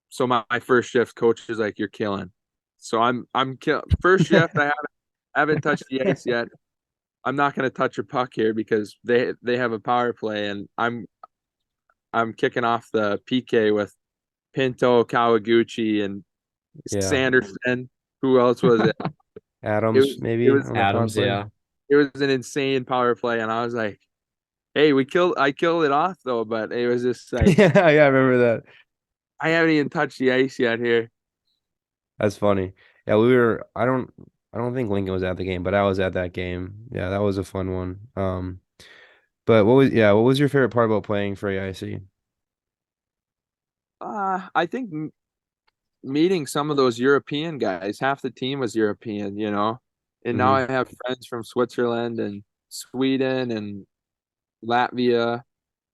so my first shift coach is like, "You're killing." So I'm kill first shift, I haven't touched the ice yet. I'm not gonna touch a puck here because they have a power play and I'm kicking off the PK with Pinto, Kawaguchi, and yeah. Sanderson. Who else was it? It Adams was it maybe was on the power Adams, play. yeah. it was an insane power play, and I was like, "Hey, I killed it off though." But it was just like Yeah, yeah, I remember that. I haven't even touched the ice yet here. That's funny. Yeah, we were. I don't think Lincoln was at the game, but I was at that game. Yeah, that was a fun one. But what was your favorite part about playing for AIC? I think meeting some of those European guys. Half the team was European, and now Hmm. I have friends from Switzerland and Sweden and Latvia,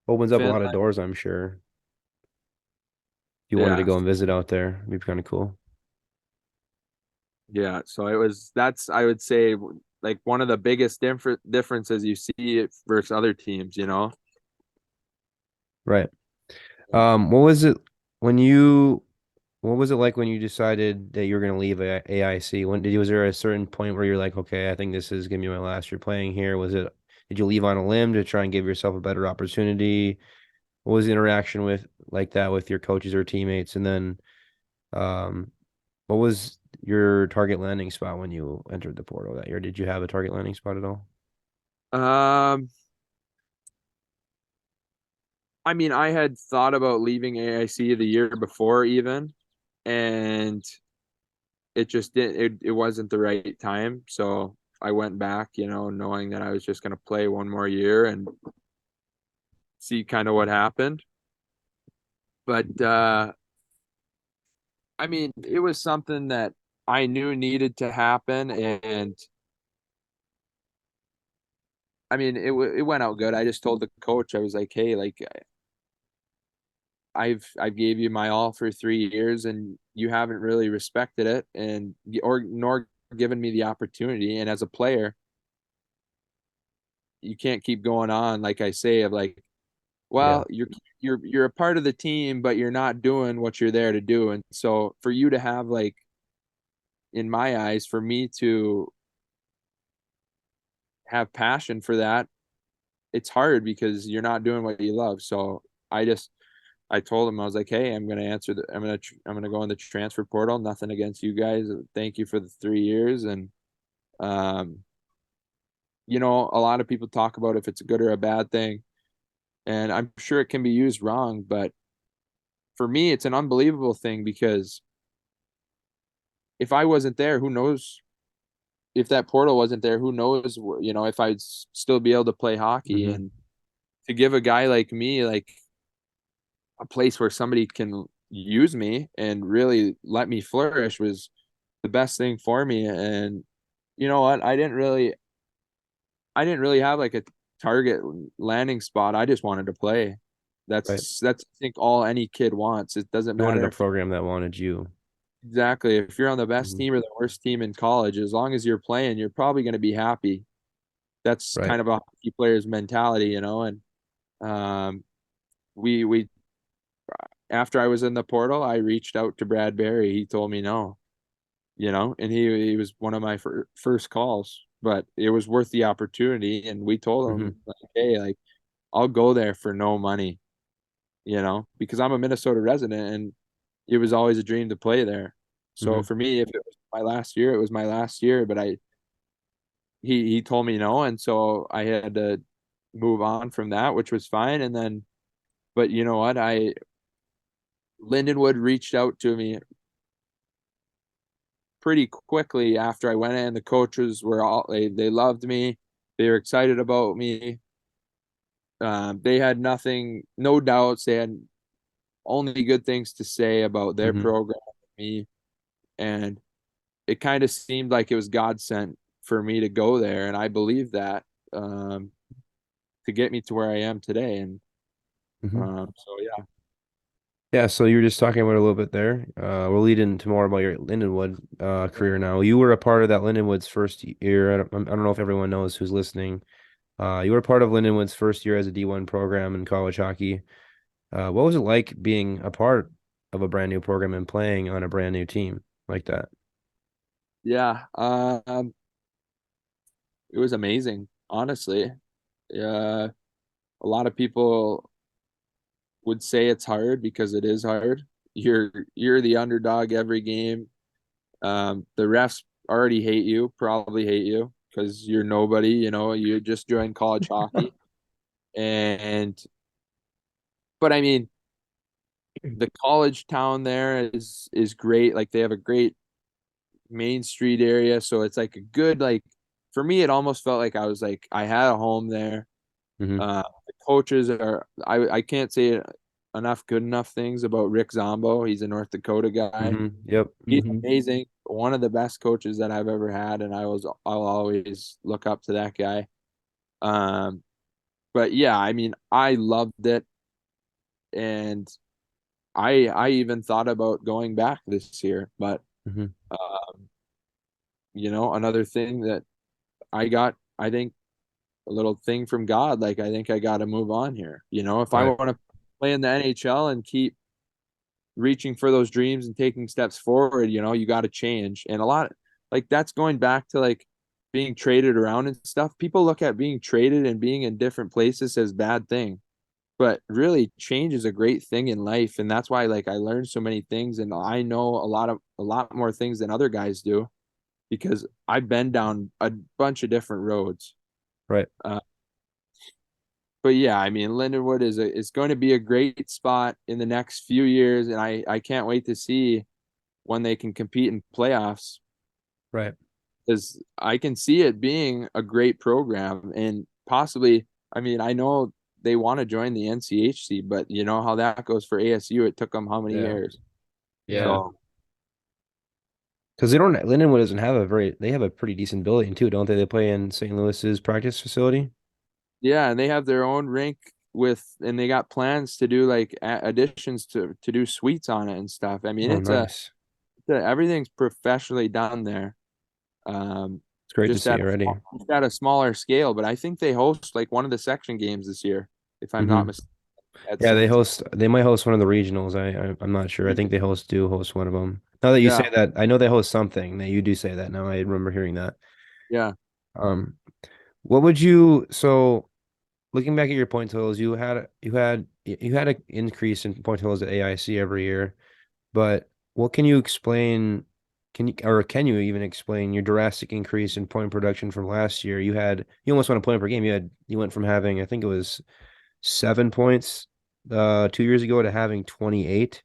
Opens up a lot of Finland. doors, I'm sure. If you wanted to Yeah, go and visit out there, it'd be kind of cool. yeah. So that's I would say like one of the biggest differences you see it versus other teams. Right. What was it when you what was it like when you decided that you were going to leave AIC? Was there a certain point where you're like, okay, I think this is gonna be my last year playing here? Did you leave on a limb to try and give yourself a better opportunity? What was the interaction with like that with your coaches or teammates? And then, um, what was your target landing spot when you entered the portal that year? Did you have a target landing spot at all? Um, I mean, I had thought about leaving AIC the year before even, and it just didn't. It wasn't the right time, so I went back, knowing that I was just going to play one more year and see kind of what happened. But I mean, it was something that I knew needed to happen, and I mean, it went out good. I just told the coach, I was like, "Hey, like I've gave you my all for 3 years, and you haven't really respected it, and or nor given me the opportunity. And as a player, you can't keep going on like I say of like, Yeah, well, you're a part of the team, but you're not doing what you're there to do. And so for you to have like, in my eyes, for me to have passion for that, it's hard because you're not doing what you love. So I told him I was like, "Hey, I'm gonna go in the transfer portal. Nothing against you guys. Thank you for the 3 years, and Um, a lot of people talk about if it's a good or a bad thing, and I'm sure it can be used wrong, but for me, it's an unbelievable thing because if I wasn't there, who knows if that portal wasn't there, who knows, if I'd still be able to play hockey. Hmm. And to give a guy like me, like a place where somebody can use me and really let me flourish was the best thing for me. And you know what? I didn't really have like a target landing spot. I just wanted to play. Right. That's I think all any kid wants. It doesn't You wanted matter a if you program that wanted you. exactly if you're on the best Hmm. team or the worst team in college, as long as you're playing, you're probably going to be happy. That's Right. kind of a hockey player's mentality. And um, we after I was in the portal, I reached out to Brad Barry. He told me no, and he was one of my first calls, but it was worth the opportunity. And we told Hmm. him like, hey, like I'll go there for no money, because I'm a Minnesota resident and it was always a dream to play there. So Hmm. for me, if it was my last year, it was my last year. But he told me no, and so I had to move on from that, which was fine. And then, but you know what? Lindenwood reached out to me pretty quickly after I went in. The coaches were they loved me. They were excited about me. They had no doubts. They had only good things to say about their Hmm. program and me. And it kind of seemed like it was God sent for me to go there. And I believe that um, to get me to where I am today. And Hmm. so, yeah. Yeah, so you were just talking about it a little bit there. We'll lead into more about your Lindenwood career now. You were a part of that Lindenwood's first year. I don't know if everyone knows who's listening. You were part of Lindenwood's first year as a D1 program in college hockey. What was it like being a part of a brand new program and playing on a brand new team like that? Yeah. It was amazing, honestly. Uh, a lot of people would say it's hard because it is hard. You're the underdog every game. The refs already hate you, probably hate you because you're nobody, you just joined college hockey. And but I mean, the college town there is great. Like they have a great Main Street area, so it's like a good like for me it almost felt like I had a home there. Hmm. The coaches I can't say enough good enough things about Rick Zombo. He's a North Dakota guy. Hmm. Yep. He's Hmm. amazing. One of the best coaches that I've ever had, and I'll always look up to that guy. Um, but yeah, I mean, I loved it, and I even thought about going back this year. But Hmm. um, another thing that I think a little thing from God. Like I think I got to move on here. If I Right. want to play in the NHL and keep reaching for those dreams and taking steps forward, you got to change. And a lot like that's going back to like being traded around and stuff. People look at being traded and being in different places as bad thing. But really change is a great thing in life. And that's why like I learned so many things and I know a lot more things than other guys do because I've been down a bunch of different roads. Right. Uh, but yeah, I mean, Lindenwood is going to be a great spot in the next few years, and I can't wait to see when they can compete in playoffs Right. because I can see it being a great program and possibly. I mean, I know they want to join the NCHC, but you know how that goes for ASU. It took them how many Yeah. years? Yeah. Yeah. So Because they don't, Lindenwood doesn't have they have a pretty decent building too, don't they? They play in St. Louis's practice facility. yeah, and they have their own rink and they got plans to do like additions to do suites on it and stuff. I mean, Oh, nice. everything's professionally done there. Um, It's great to see already. just at a smaller scale, but I think they host like one of the section games this year, if I'm not Hmm. mistaken, at Yeah, St. they might host one of the regionals. I'm not sure. I think they do host one of them. Now that you Yeah, say that, I know they host something. That you do say that now. I remember hearing that. yeah. Um, what would you so looking back at your point totals, you had an increase in point totals at AIC every year, but what can you explain? Can you even explain your drastic increase in point production from last year? You almost won a point per game. You went from having, I think it was 7 points 2 years ago to having 28.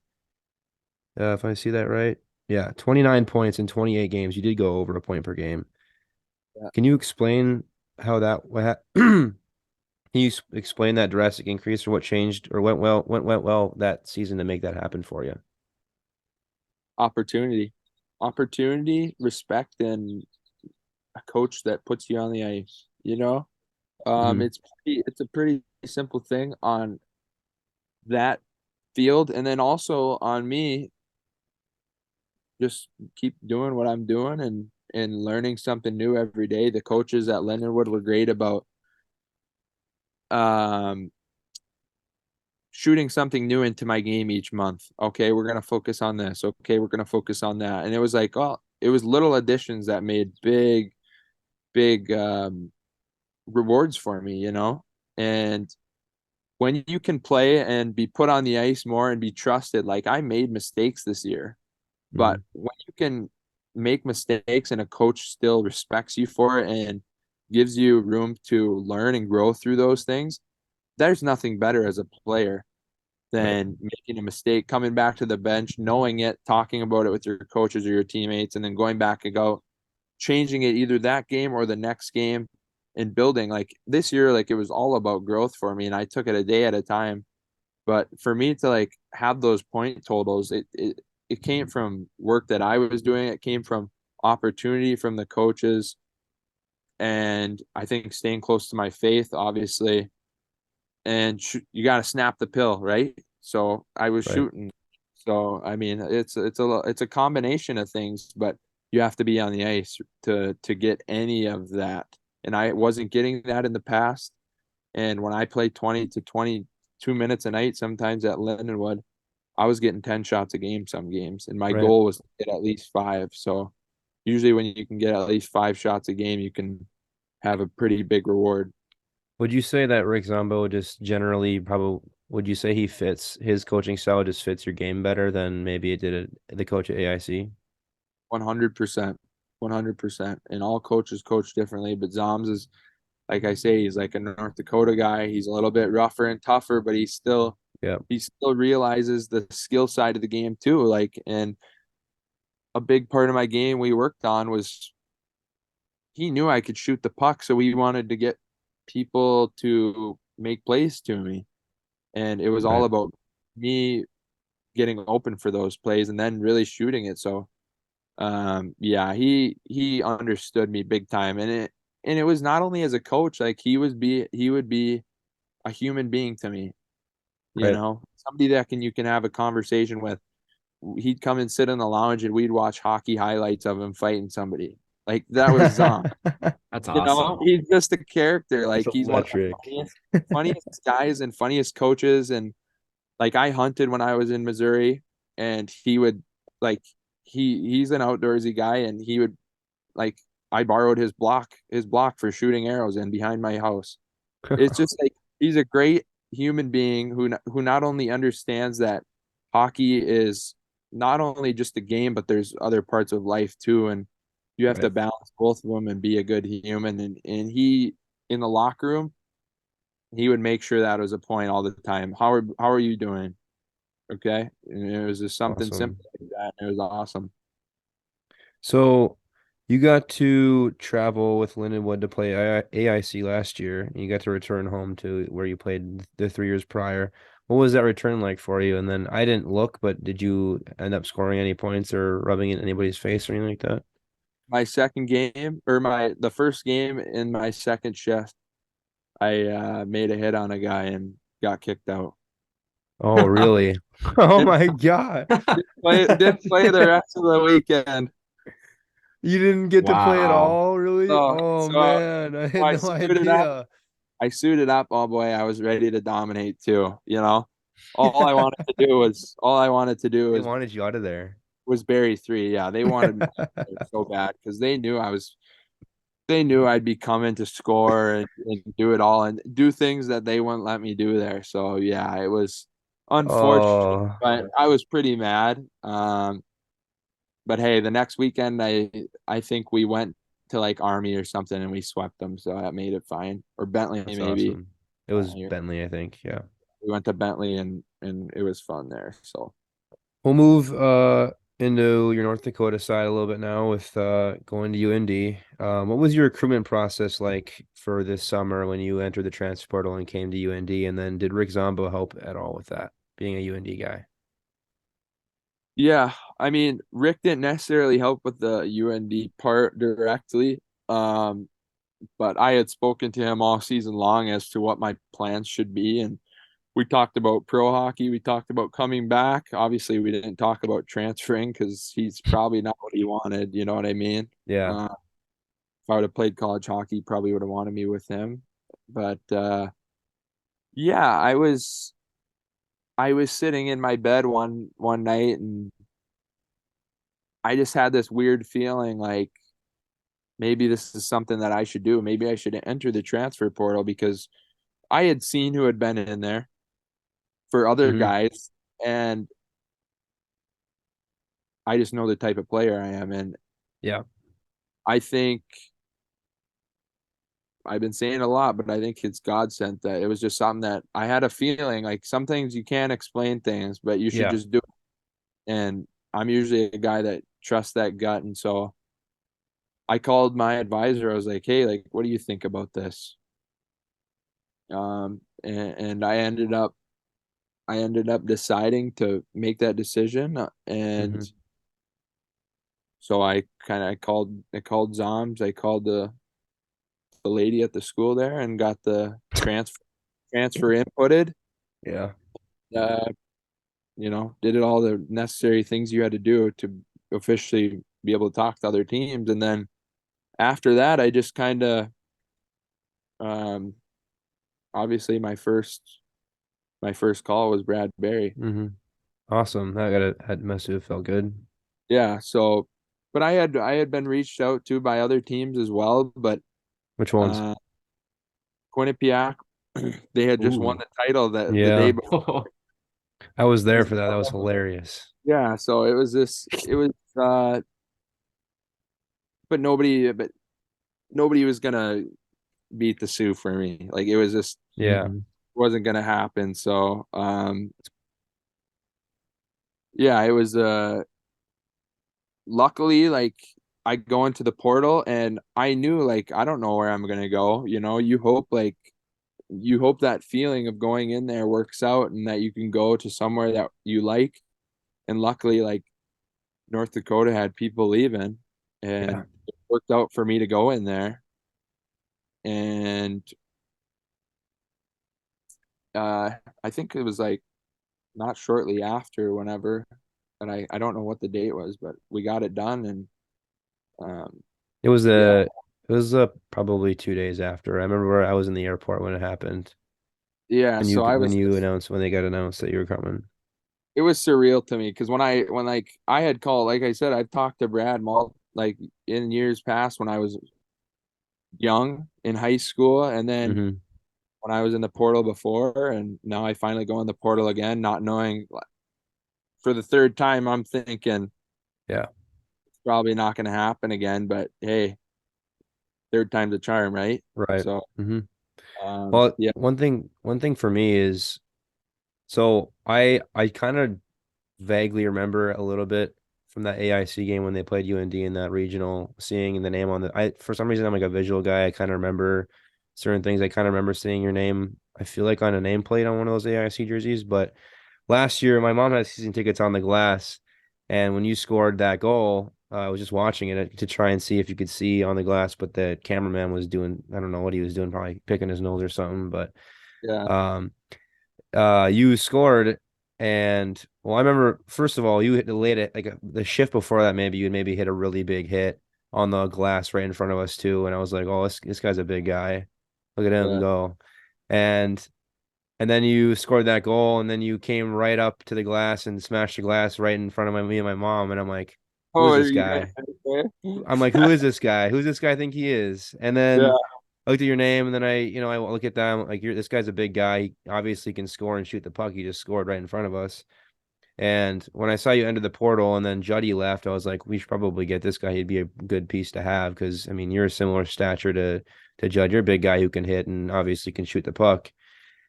If I see that right. Yeah, 29 points in 28 games. You did go over a point per game. Yeah. Can you explain how that can you explain that drastic increase or what changed or went well that season to make that happen for you? Opportunity, opportunity, respect, and a coach that puts you on the ice. Hmm. It's a pretty simple thing on that field, and then also on me, just keep doing what I'm doing and learning something new every day. The coaches at Lindenwood were great about um shooting something new into my game each month. Okay, we're gonna focus on this. Okay, we're gonna focus on that. And it was like, oh, it was little additions that made big rewards for me. And when you can play and be put on the ice more and be trusted, like I made mistakes this year, but Hmm. when you can make mistakes and a coach still respects you for it and gives you room to learn and grow through those things, there's nothing better as a player Right. than making a mistake, coming back to the bench, knowing it, talking about it with your coaches or your teammates, and then going back and go changing it either that game or the next game and building. Like this year, like it was all about growth for me, and I took it a day at a time. But for me to like have those point totals, it came from work that I was doing. It came from opportunity from the coaches, and I think staying close to my faith, obviously, and you got to snap the pill, right? So I was Right. shooting. So I mean, it's a combination of things, but you have to be on the ice to get any of that. And I wasn't getting that in the past. And when I played 20 to 22 minutes a night, sometimes at Lindenwood, I was getting 10 shots a game some games, and my Right. goal was to get at least five. So usually when you can get at least 5 shots a game, you can have a pretty big reward. Would you say that Rick Zombo just generally probably would you say he fits his coaching style just fits your game better than maybe it did the coach at AIC? 100%. 100%. And all coaches coach differently, but Zoms is, like I say, he's like a North Dakota guy. He's a little bit rougher and tougher, but Yeah. he still realizes the skill side of the game too. Like, and a big part of my game we worked on was he knew I could shoot the puck, so he wanted to get people to make plays to me. And it was all Right. about me getting open for those plays and then really shooting it. So yeah, he understood me big time, and it was not only as a coach, like he would be a human being to me, Right. somebody that you can have a conversation with. He'd come and sit in the lounge and we'd watch hockey highlights of him fighting somebody. Like that was Zom. That's awesome. He's just a character. That's Like he's one of the electric. funniest guys and funniest coaches. And like I hunted when I was in Missouri, and he would like he's an outdoorsy guy, and he would like I borrowed his block for shooting arrows in behind my house. It's just like he's a great human being who not only understands that hockey is not only just a game, but there's other parts of life too, and you have to Right. balance both of them and be a good human. And he in the locker room, he would make sure that was a point all the time. How are you doing? Okay, and it was just something Awesome. simple like that. And it was awesome. So you got to travel with Lindenwood to play AIC last year, and you got to return home to where you played the 3 years prior. What was that return like for you? And then I didn't look, but did you end up scoring any points or rubbing it in anybody's face or anything like that? My second game, or my the first game in my second shift, I made a hit on a guy and got kicked out. Oh, really? Oh Didn't my God. didn't play the rest of the weekend. You didn't get to play at Wow. all, really? So Oh so man, I so had I no suited up. idea. I suited up. Oh boy, I was ready to dominate too. All I wanted to do They was wanted you out of there. bury three. Yeah, they wanted me there so bad because they knew I'd be coming to score and do it all and do things that they wouldn't let me do there. So yeah, it was unfortunate, Oh, but I was pretty mad. but hey, the next weekend I think we went to like Army or something and we swept them, so that made it fine. Or Bentley That's maybe. awesome. It was Yeah, Bentley, I think. Yeah. we went to Bentley and it was fun there. So We'll move into your North Dakota side a little bit now with going to UND. What was your recruitment process like for this summer when you entered the transfer portal and came to UND? And then did Rick Zombo help at all with that, being a UND guy? yeah, I mean, Rick didn't necessarily help with the UND part directly. Um, but I had spoken to him all season long as to what my plans should be. And we talked about pro hockey. We talked about coming back. Obviously, we didn't talk about transferring because he's probably not what he wanted. You know what I mean? Yeah. If I would have played college hockey, probably would have wanted me with him. But yeah, I was sitting in my bed one night and I just had this weird feeling like maybe this is something that I should do. Maybe I should enter the transfer portal because I had seen who had been in there for other Hmm. guys, and I just know the type of player I am. And Yeah. I think I've been saying a lot, but I think it's God sent that. It was just something that I had a feeling like some things you can't explain things, but you should Yeah. just do it. And I'm usually a guy that trusts that gut. And so I called my advisor. I was like, hey, like, what do you think about this? And I ended up deciding to make that decision. And Hmm. so I called Zoms, I called the lady at the school there and got the transfer inputted. Yeah. Uh, did it all the necessary things you had to do to officially be able to talk to other teams. And then after that, I just kind of um, obviously my first call was Brad Berry. Hmm. Awesome. That must have felt good. Yeah, so but I had been reached out to by other teams as well, but Which ones? uh Quinnipiac, they had just won Ooh. the title the day Yeah. before. I was there for that. That was hilarious. Yeah, so it was but nobody was gonna beat the Sioux for me. Like it was just Yeah. Mhm. wasn't gonna happen. So yeah, it was luckily like I go into the portal and I knew like I don't know where I'm gonna go. You hope that feeling of going in there works out and that you can go to somewhere that you like. And luckily, like North Dakota had people leaving Yeah. and it worked out for me to go in there. And uh, I think it was like not shortly after, whenever, and I don't know what the date was, but we got it done. And um, It was yeah, probably 2 days after. I remember I was in the airport when it happened. yeah. When So I when was you just, announced when they got announced that you were coming. it was surreal to me because when like I had called, like I said, I've talked to Brad like in years past when I was young in high school, and then Hmm. when I was in the portal before, and now I finally go in the portal again, not knowing for the third time, I'm thinking Yeah. it's probably not going to happen again. But hey, third time's a charm, right? Right. So, Hmm. Well, yeah, one thing for me is so I kind of vaguely remember a little bit from that AIC game when they played UND in that regional, seeing the name on the I for some reason I'm like a visual guy. I kind of remember certain things. I kind of remember seeing your name, I feel like on a nameplate on one of those AIC jerseys. But last year my mom had season tickets on the glass, and when you scored that goal, I was just watching it to try and see if you could see on the glass, but the cameraman was doing, I don't know what he was doing, probably picking his nose or something. But yeah. um you scored, and well, I remember first of all you hit laid it like the shift before that, maybe you maybe hit a really big hit on the glass right in front of us too, and I was like, oh, this guy's a big guy, look at him Yeah. go. And and then you scored that goal, and then you came right up to the glass and smashed the glass right in front of me and my mom, and I'm like, who Oh, is are this you guys guy? okay? I'm like, who is this guy? Who's this guy think he is? And Yeah, then I looked at your name, and then I look at them like, you're this guy's a big guy. He obviously can score and shoot the puck. He just scored right in front of us. And when I saw you enter the portal and then Juddy left, I was like, we should probably get this guy. He'd be a good piece to have because I mean, you're a similar stature to Judd. You're a big guy who can hit and obviously can shoot the puck.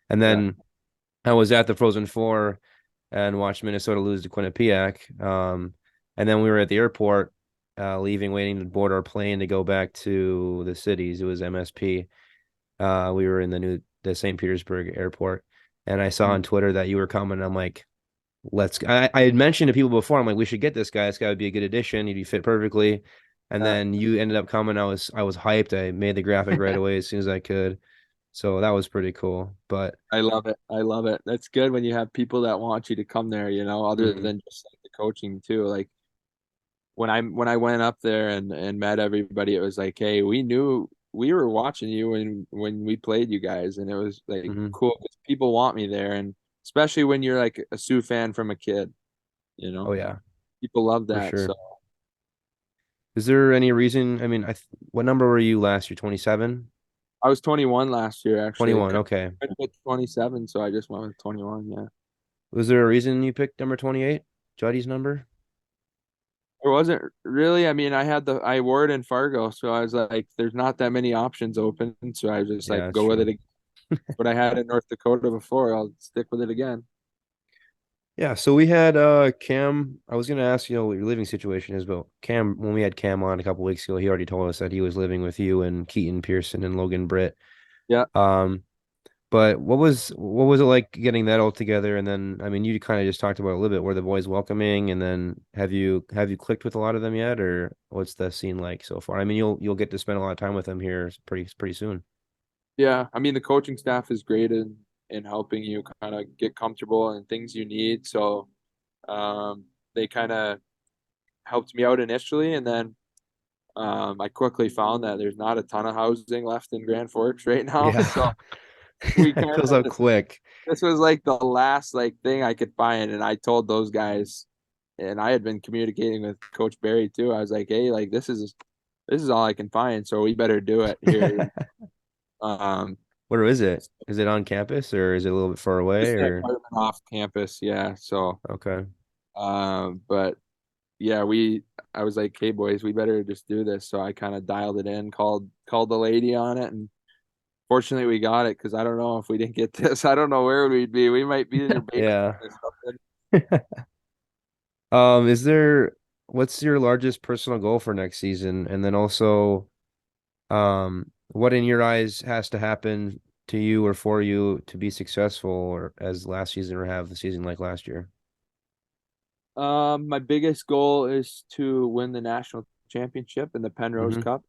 And Yeah. then I was at the Frozen Four and watched Minnesota lose to Quinnipiac. And then we were at the airport, leaving, waiting to board our plane to go back to the cities. It was MSP. We were in the St. Petersburg airport, and I saw on Twitter that you were coming. I'm like, I had mentioned to people before, I'm like, we should get this guy. This guy would be a good addition. He'd fit perfectly. And Yeah. then you ended up coming. I was hyped. I made the graphic right away as soon as I could. So that was pretty cool. But I love it. I love it. That's good when you have people that want you to come there, other mhm, than just like the coaching too. Like when I went up there and met everybody, it was like, hey, we knew we were watching you when we played you guys, and it was like mhm. cool because people want me there, and especially when you're like a Sioux fan from a kid, Oh yeah, people love for that. So sure. Is there any reason? I mean, what number were you last year? 27? I was 21 last year, actually. 21. Okay. I put 27, so I just went with 21. Yeah. Was there a reason you picked number 28? Juddy's number? There wasn't really. I mean, I wore it in Fargo, so I was like, there's not that many options open, so I was just Yeah, like, that's go with true. it again. But I had in North Dakota before. I'll stick with it again. Yeah, so we had Cam. I was gonna ask you know what your living situation is, but Cam, when we had Cam on a couple weeks ago, he already told us that he was living with you and Keaton Pearson and Logan Britt. Yeah. Um, but what was it like getting that all together? And then I mean, you kind of just talked about it a little bit. Were the boys welcoming? And then have you clicked with a lot of them yet, or what's the scene like so far? I mean, you'll get to spend a lot of time with them here pretty soon. Yeah. I mean, the coaching staff is great in helping you kind of get comfortable and things you need. So they kind of helped me out initially, and then I quickly found that there's not a ton of housing left in Grand Forks right now. So Yeah, we it kind goes of out quick. this was like the last like thing I could find, and I told those guys, and I had been communicating with Coach Barry too. I was like, hey, like this is all I can find, so we better do it here. Um, Where is it? Is it on campus or is it a little bit far away just an or apartment off campus, yeah. So, okay. but yeah, I was like, hey boys, we better just do this. So I kind of dialed it in, called the lady on it, and fortunately we got it because I don't know if we didn't get this, I don't know where we'd be. We might be in your basement Yeah. or something. Is there what's your largest personal goal for next season? And then also, what in your eyes has to happen to you or for you to be successful or as last season or have the season like last year? My biggest goal is to win the national championship and the Penrose Mm-hmm. Cup.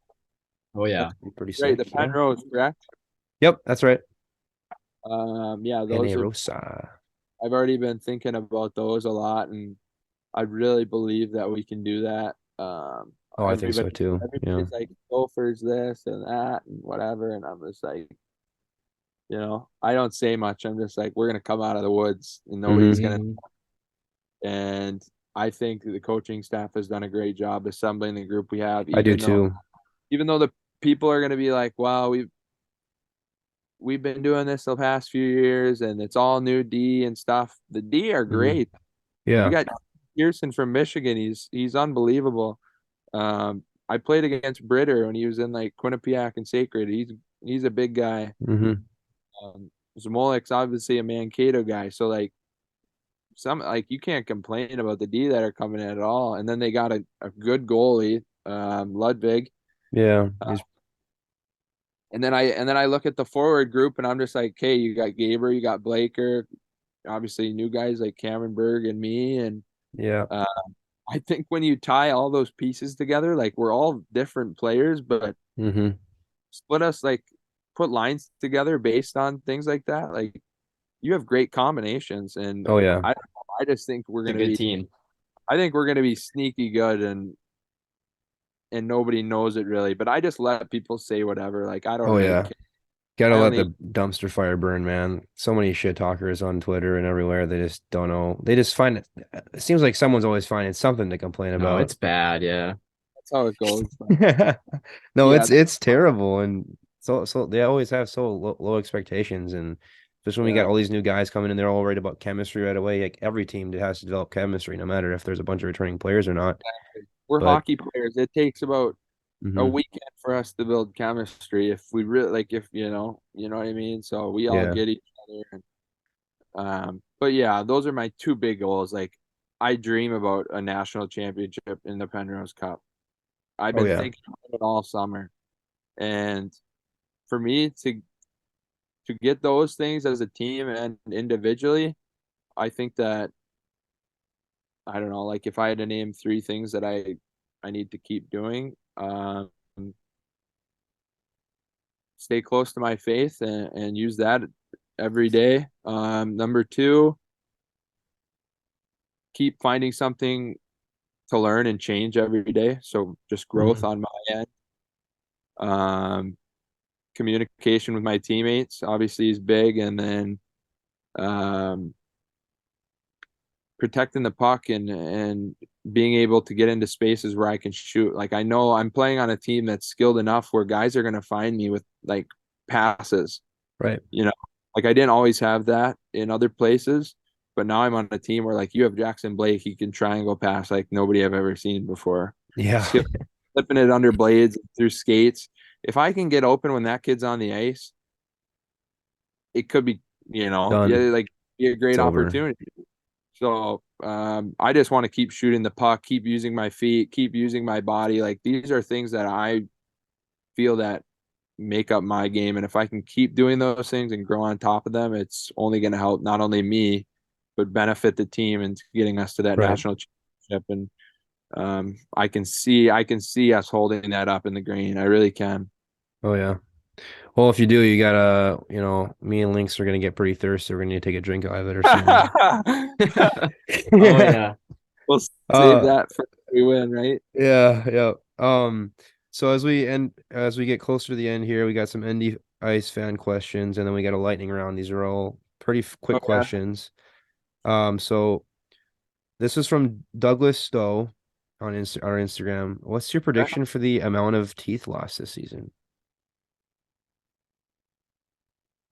Oh yeah. That's Pretty right, the sick. Yeah. Penrose, correct? Yep, that's right. Yeah, Pene those are. Rosa. I've already been thinking about those a lot, and I really believe that we can do that. Oh, I think so Everybody, too. Yeah. everybody's like Gophers this and that and whatever, and I'm just like, I don't say much. I'm just like, we're gonna come out of the woods, and nobody's Mm-hmm. gonna. Mhm. And I think the coaching staff has done a great job assembling the group we have, I do even though too. even though the people are gonna be like, wow, we've been doing this the past few years, and it's all new D and stuff. The D are Mm-hmm. great. You Yeah. got Pearson from Michigan. He's unbelievable. I played against Britter when he was in like Quinnipiac and Sacred. He's a big guy. Mm-hmm. Zamolek's obviously a Mankato guy, so like you can't complain about the D that are coming in at all. And then they got a good goalie, Ludwig. Yeah. Uh, and then I look at the forward group and I'm just like, hey, you got Gaber, you got Blaker, obviously new guys like Cameron Berg and me, and Yeah. uh, I think when you tie all those pieces together, like we're all different players, but Mm-hmm. split us like put lines together based on things like that. Like you have great combinations, and Oh yeah. I just think we're It's a gonna good be team. I think we're gonna be sneaky good, and nobody knows it really. But I just let people say whatever. Like I don't Oh really yeah. care. Gotta I let only the dumpster fire burn, man. So many shit talkers on Twitter and everywhere. They just don't know. They just find it. It seems like someone's always finding something to complain No, about. it's bad. Yeah. that's how it goes. But No, yeah, it's terrible, and so they always have so low expectations, and Especially when we got Yeah. all these new guys coming in, they're all worried about chemistry right away. Like every team has to develop chemistry, no matter if there's a bunch of returning players or not. We're But hockey players. It takes about a mhm, weekend for us to build chemistry if we really like if you know what I mean. So we all yeah. get each other and but yeah, those are my two big goals. Like I dream about a national championship in the Penrose Cup. I've Oh been yeah. thinking about it all summer. And for me to get those things as a team and individually, I think that I don't know, like if I had to name three things that I need to keep doing, stay close to my faith and use that every day. Number two, keep finding something to learn and change every day. So just growth Mhm. on my end. Um, Communication with my teammates obviously is big, and then um, protecting the puck and being able to get into spaces where I can shoot. Like I know I'm playing on a team that's skilled enough where guys are going to find me with like passes. Right. You know, like I didn't always have that in other places, but now I'm on a team where like you have Jackson Blake, he can triangle pass like nobody I've ever seen before. Yeah. Skip, flipping it under blades through skates. If I can get open when that kid's on the ice, it could be, yeah, Done. like be a It's great over. opportunity. So I just want to keep shooting the puck, keep using my feet, keep using my body. Like these are things that I feel that make up my game. And if I can keep doing those things and grow on top of them, it's only going to help not only me, but benefit the team and getting us to that Right. national championship. And I can see us holding that up in the green. I really can. Oh yeah. Well, if you do, you gotta, me and Lynx are gonna get pretty thirsty. We're gonna need to take a drink out of it or something. Oh yeah. We'll save Uh, that for we win, right? yeah, yeah. So as we get closer to the end here, we got some ND Ice fan questions, and then we got a lightning round. These are all pretty quick Oh yeah. questions. So this is from Douglas Stowe on our Instagram. What's your prediction for the amount of teeth lost this season?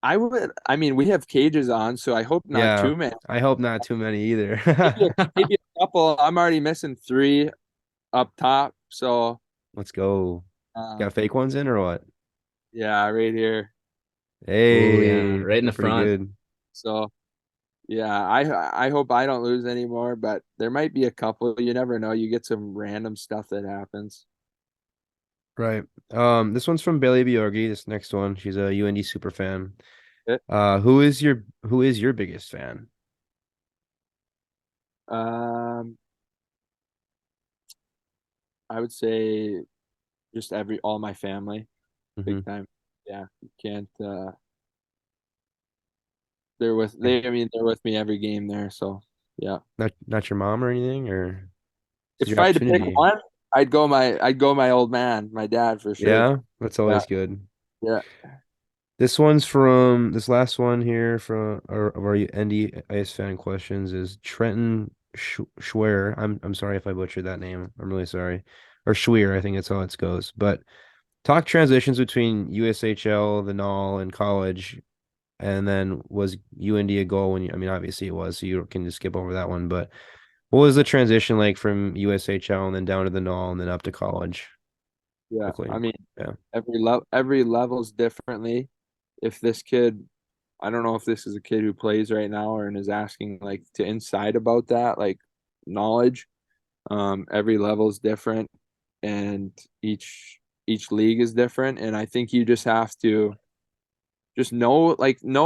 I mean, we have cages on, so I hope not Yeah, too many. I hope not too many either. Maybe a couple. I'm already missing three up top. So Let's go. Got um, fake ones in or what? yeah, right here. Oh yeah, Hey, right in they're the pretty front. good. So yeah, I hope I don't lose anymore, but there might be a couple. You never know. You get some random stuff that happens. Right. This one's from Bailey Bjorgi, this next one. She's a UND super fan. It, Who is your biggest fan? um, I would say just all my family, big Hmm. time. Yeah, you can't. They're with me every game there. So yeah. Not your mom or anything, or this is If your I had to pick opportunity. one, I'd go my old man, my dad for sure. Yeah, that's Yeah, always good. yeah. This last one here from our ND fan questions is Trenton Schwer. I'm sorry if I butchered that name. I'm really sorry. Or Schwer, I think that's how it goes. But talk transitions between USHL, the NAL, and college. And then was UND a goal when I mean, obviously it was, so you can just skip over that one. But what was the transition like from USHL and then down to the NAL and then up to college Yeah, quickly? I mean, Yeah. every level's differently. If this kid, I don't know if this is a kid who plays right now or and is asking like to inside about that, like knowledge. Every level's different, and each league is different, and I think you just have to just know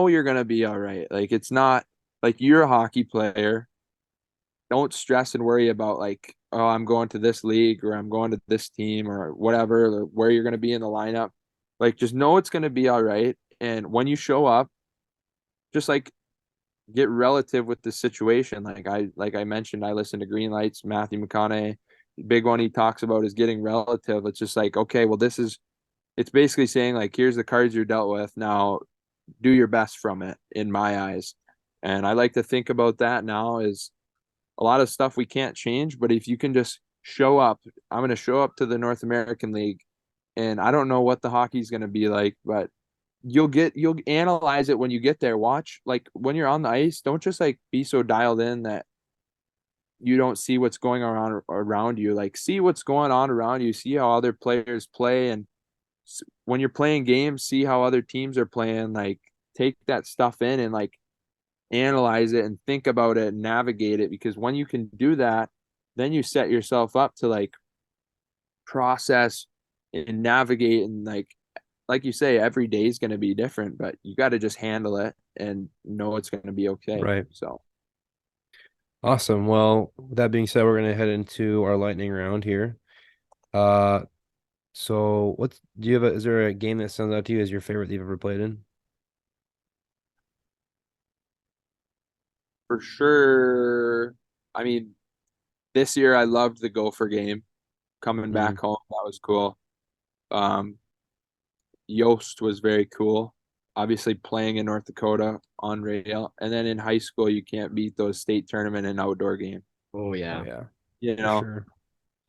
you're gonna be all right. Like it's not like you're a hockey player. Don't stress and worry about like, oh, I'm going to this league or I'm going to this team or whatever, or where you're going to be in the lineup. Like, just know it's going to be all right. And when you show up, just like get relative with the situation. Like I mentioned, I listen to Green Lights, Matthew McConaughey. Big one he talks about is getting relative. It's just like, okay, well, it's basically saying like, here's the cards you're dealt with. Now do your best from it, in my eyes. And I like to think about that now is a lot of stuff we can't change, but if you can just show up, I'm going to show up to the North American League, and I don't know what the hockey's going to be like, but you'll analyze it when you get there. Watch, like when you're on the ice, don't just like be so dialed in that you don't see what's going on around you. Like see what's going on around you, see how other players play, and when you're playing games, see how other teams are playing. Like take that stuff in and like analyze it and think about it and navigate it, because when you can do that, then you set yourself up to like process and navigate, and like you say, every day is going to be different, but you got to just handle it and know it's going to be okay. Right. So Awesome. Well, with that being said, we're gonna head into our lightning round here. Uh, so what's do you have is there a game that stands out to you as your favorite that you've ever played in? for sure, I mean, this year I loved the Gopher game coming Mm. back home. That was cool. Um, Yost was very cool. Obviously, playing in North Dakota on rail, and then in high school, you can't beat those state tournament and outdoor game. Oh Oh yeah. yeah, You for know, sure.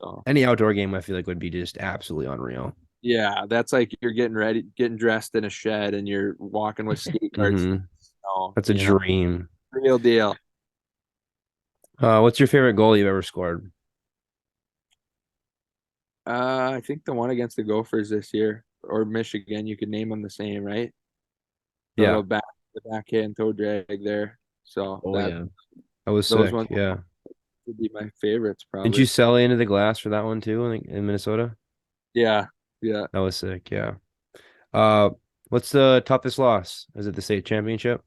so Any outdoor game I feel like would be just absolutely unreal. yeah, that's like you're getting ready, getting dressed in a shed, and you're walking with skate guards. Hmm. So, That's a dream. real deal. What's your favorite goal you've ever scored? I think the one against the Gophers this year or Michigan, you could name them the same, right? The Yeah, little the backhand toe drag there. So Oh that yeah. that was those sick. ones Yeah. would be my favorites Didn't you probably. sell into the glass for that one too in Minnesota? Yeah, yeah, That was sick. Yeah. Uh, what's the toughest loss? Is it the state championship?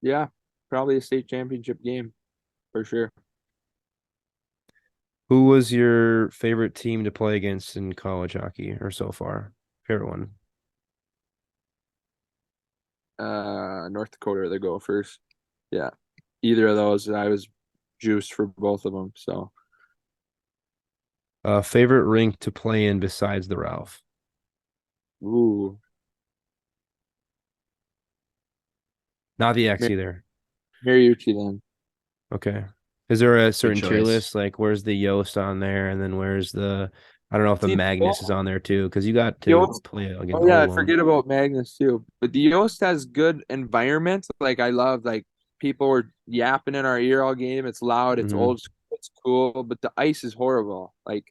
yeah. Probably a state championship game for sure. Who was your favorite team to play against in college hockey or so far? Favorite one? North Dakota or the Gophers. Yeah, either of those. I was juiced for both of them. So, Favorite rink to play in besides the Ralph? ooh, Not the X Mar- either. Mariucci then. Okay. Is there a Good certain tier choice. list? Like where's the Yost on there, and then where's the I don't know if the See, Magnus is on there too, because you got the to Yost. play against Oh yeah, all I of them. forget about Magnus too. But the Yost has good environment. Like I love like people were yapping in our ear all game. It's loud, it's Hmm. old school, it's cool, but the ice is horrible. Like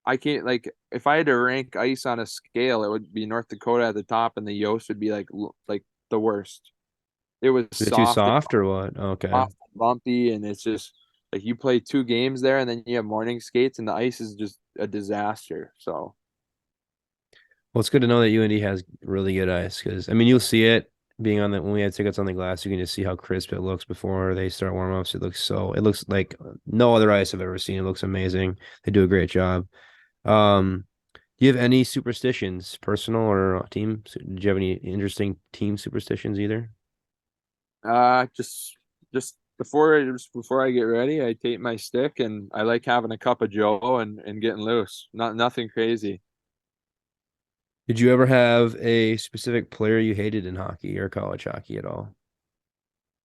I can't like if I had to rank ice on a scale, it would be North Dakota at the top and the Yost would be like the worst. It was Is it too soft and soft or what? Okay. bumpy, and it's just like you play two games there and then you have morning skates and the ice is just a disaster. So Well, it's good to know that UND has really good ice because I mean you'll see it being on the when we had tickets on the glass, you can just see how crisp it looks before they start warm ups. It looks like no other ice I've ever seen. It looks amazing. They do a great job. Um, do you have any superstitions, personal or team? Did you have any interesting team superstitions either? just before I get ready, I tape my stick and I like having a cup of Joe and getting loose. Nothing crazy. Did you ever have a specific player you hated in hockey or college hockey at all?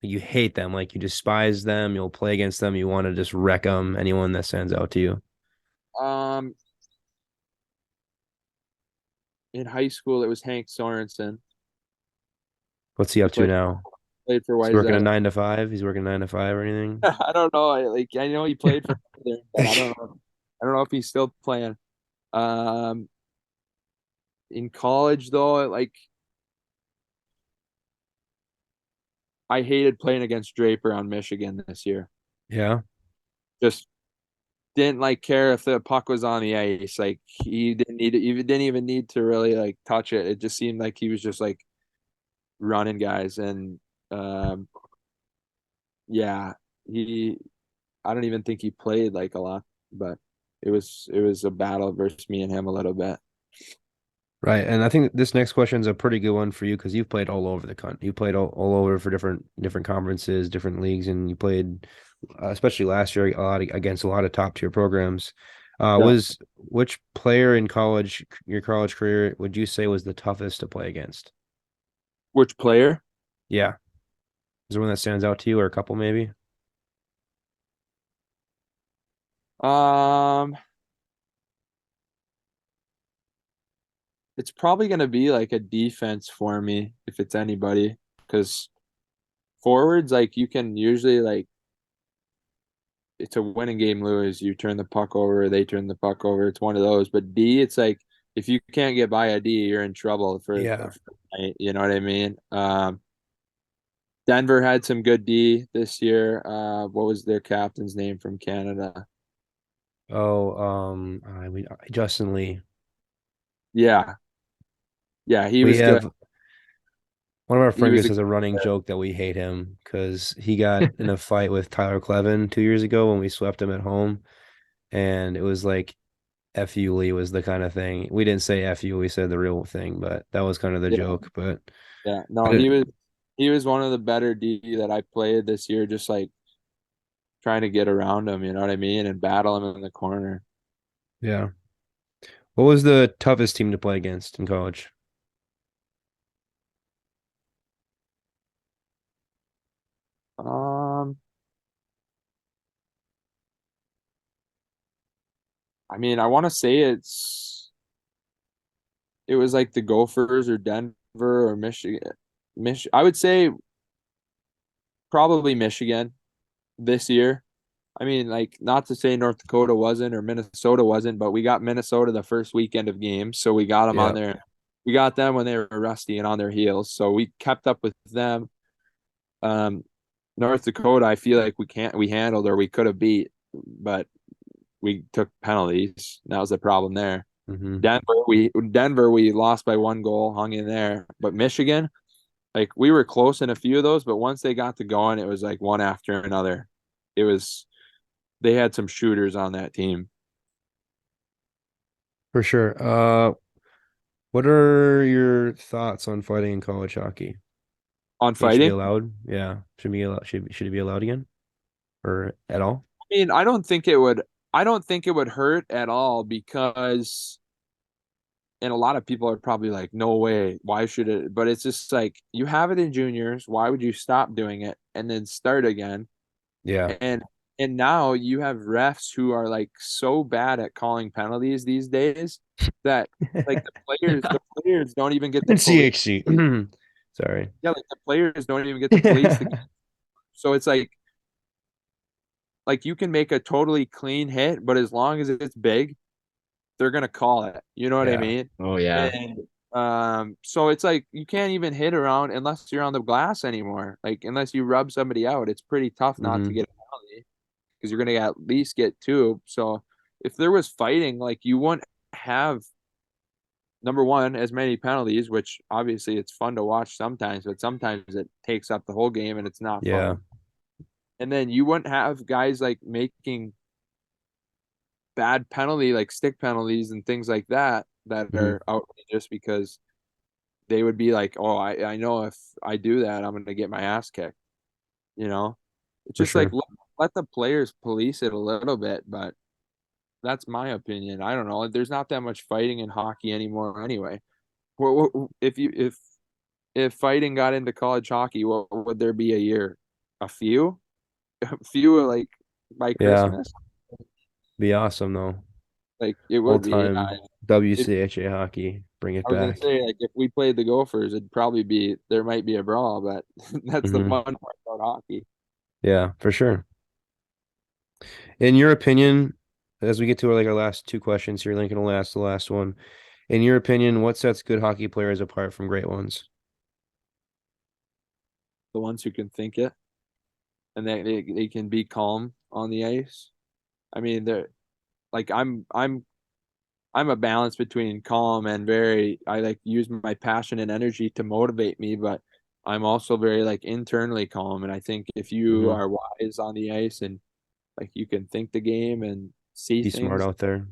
You hate them, like you despise them. You'll play against them. You want to just wreck them. Anyone that stands out to you. Um, in high school, it was Hank Sorensen. What's he He up to now? played for He's working a YZ. 9 to 5. He's working 9 to 5 or anything. I don't know. I know he played for there, but I don't know. I don't know if he's still playing. Um, in college though, like I hated playing against Draper on Michigan this year. Yeah. Just didn't like care if the puck was on the ice. Like he didn't even need to really like touch it. It just seemed like he was just like running guys and um yeah, he I don't even think he played like a lot, but it was a battle versus me and him a little bit. Right. And I think this next question is a pretty good one for you because you've played all over the country. You played all over for different conferences, different leagues, and you played, especially last year, against a lot of top tier programs. Yeah. Was which player in college, your college career, would you say was the toughest to play against? Which player? Yeah. Is there one that stands out to you or a couple maybe? Um it's probably gonna be like a defense for me if it's anybody, because forwards like you can usually like it's a winning game lose. You turn the puck over, they turn the puck over. It's one of those. But D, it's like if you can't get by a D, you're in trouble Yeah. for you know what I mean? Denver had some good D this year. What was their captain's name from Canada? Oh, Justin Lee. Yeah, yeah, he We was good. have one of our He friend was a groups has a running joke that we hate him because he got in a fight with Tyler Clevin 2 years ago when we swept him at home, and it was like "F you, Lee" was the kind of thing. We didn't say "F you," we said the real thing, but that was kind of the yeah, joke. But yeah. I No, didn't. he was one of the better D that I played this year, just like trying to get around him, you know what I mean, and battle him in the corner. Yeah. What was the toughest team to play against in college? Um, I mean, I want to say it was like the Gophers or Denver or Michigan. I would say probably Michigan this year. I mean, like not to say North Dakota wasn't or Minnesota wasn't, but we got Minnesota the first weekend of games, so we got them on Yeah, there. We got them when they were rusty and on their heels, so we kept up with them. Um, North Dakota, I feel like we handled or we could have beat, but we took penalties. That was the problem there. hmm Denver we lost by 1 goal, hung in there. But Michigan, like we were close in a few of those, but once they got to going, it was like one after another. It was they had some shooters on that team. for sure. What are your thoughts on fighting in college hockey? On Think it should be fighting, allowed? Yeah, should it be allowed again or at all? I mean, I don't think it would hurt at all because and a lot of people are probably like, no way, why should it? But it's just like you have it in juniors. Why would you stop doing it and then start again? Yeah. And now you have refs who are like so bad at calling penalties these days that like the players don't even get to And police. CHC. Sorry. Yeah, like the players don't even get to police the game. So it's like you can make a totally clean hit, but as long as it's big, they're gonna call it. You know what I Yeah. mean? Oh yeah. And so it's like you can't even hit around unless you're on the glass anymore. Like unless you rub somebody out, it's pretty tough not to hmm get a penalty because you're gonna at least get two. So if there was fighting, like you wouldn't have number one as many penalties, which obviously it's fun to watch sometimes, but sometimes it takes up the whole game and it's not Yeah. fun. And then you wouldn't have guys like making bad penalty like stick penalties and things like that that hmm are outrageous because they would be like, oh, I know if I do that, I'm gonna get my ass kicked. You know, it's For just like sure. let the players police it a little bit, but that's my opinion. I don't know. There's not that much fighting in hockey anymore, anyway. If fighting got into college hockey, what would there be a year? A few, a few like by Yeah. Christmas. Be awesome though. Like it would Old be. time If WCHA hockey. Bring it I was gonna back. say like if we played the Gophers, it'd probably be there might be a brawl, but that's the hmm fun part about hockey. Yeah, for sure. In your opinion, as we get to like our last two questions here, Lincoln will ask the last one. In your opinion, what sets good hockey players apart from great ones? The ones who can think it and they can be calm on the ice. I mean, they're like I'm a balance between calm and very I like use my passion and energy to motivate me, but I'm also very like internally calm. And I think if you hmm are wise on the ice and like you can think the game and see Be smart things, out there.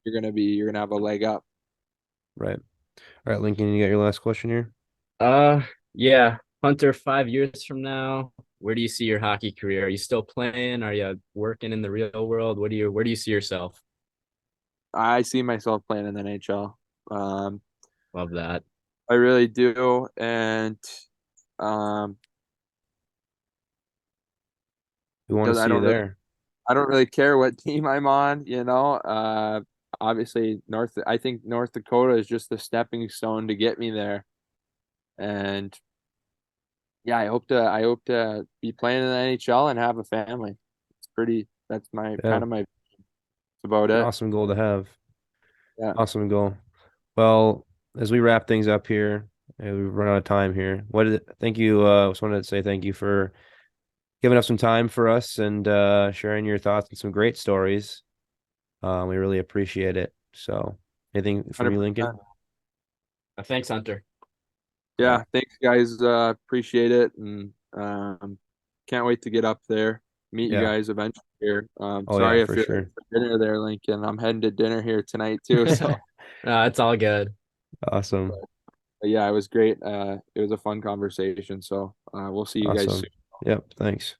you're gonna have a leg up. Right. All right, Lincoln, you got your last question here? Uh, yeah. Hunter, 5 years from now, where do you see your hockey career? Are you still playing? Are you working in the real world? Where do you see yourself? I see myself playing in the NHL. Um, Love that. I really do, and um, We want to does see you there. I don't really care what team I'm on. You know, obviously I think North Dakota is just the stepping stone to get me there. And yeah, I hope to be playing in the NHL and have a family. That's my Yeah, kind of my that's about it's an it. awesome goal to have. Yeah. Awesome goal. Well, as we wrap things up here, we've run out of time here. Thank you. Just wanted to say thank you for giving up some time for us and sharing your thoughts and some great stories. We really appreciate it. So, anything from you, Lincoln? 100%. Thanks, Hunter. Yeah. Yeah, thanks guys. Appreciate it, and can't wait to get up there, meet you Yeah. guys eventually here. Oh yeah, Sorry for if you're late sure. for dinner there, Lincoln. I'm heading to dinner here tonight too. So, No, it's all good. Awesome. but yeah, it was great. It was a fun conversation. So, we'll see you guys Awesome. soon. Yep. Thanks.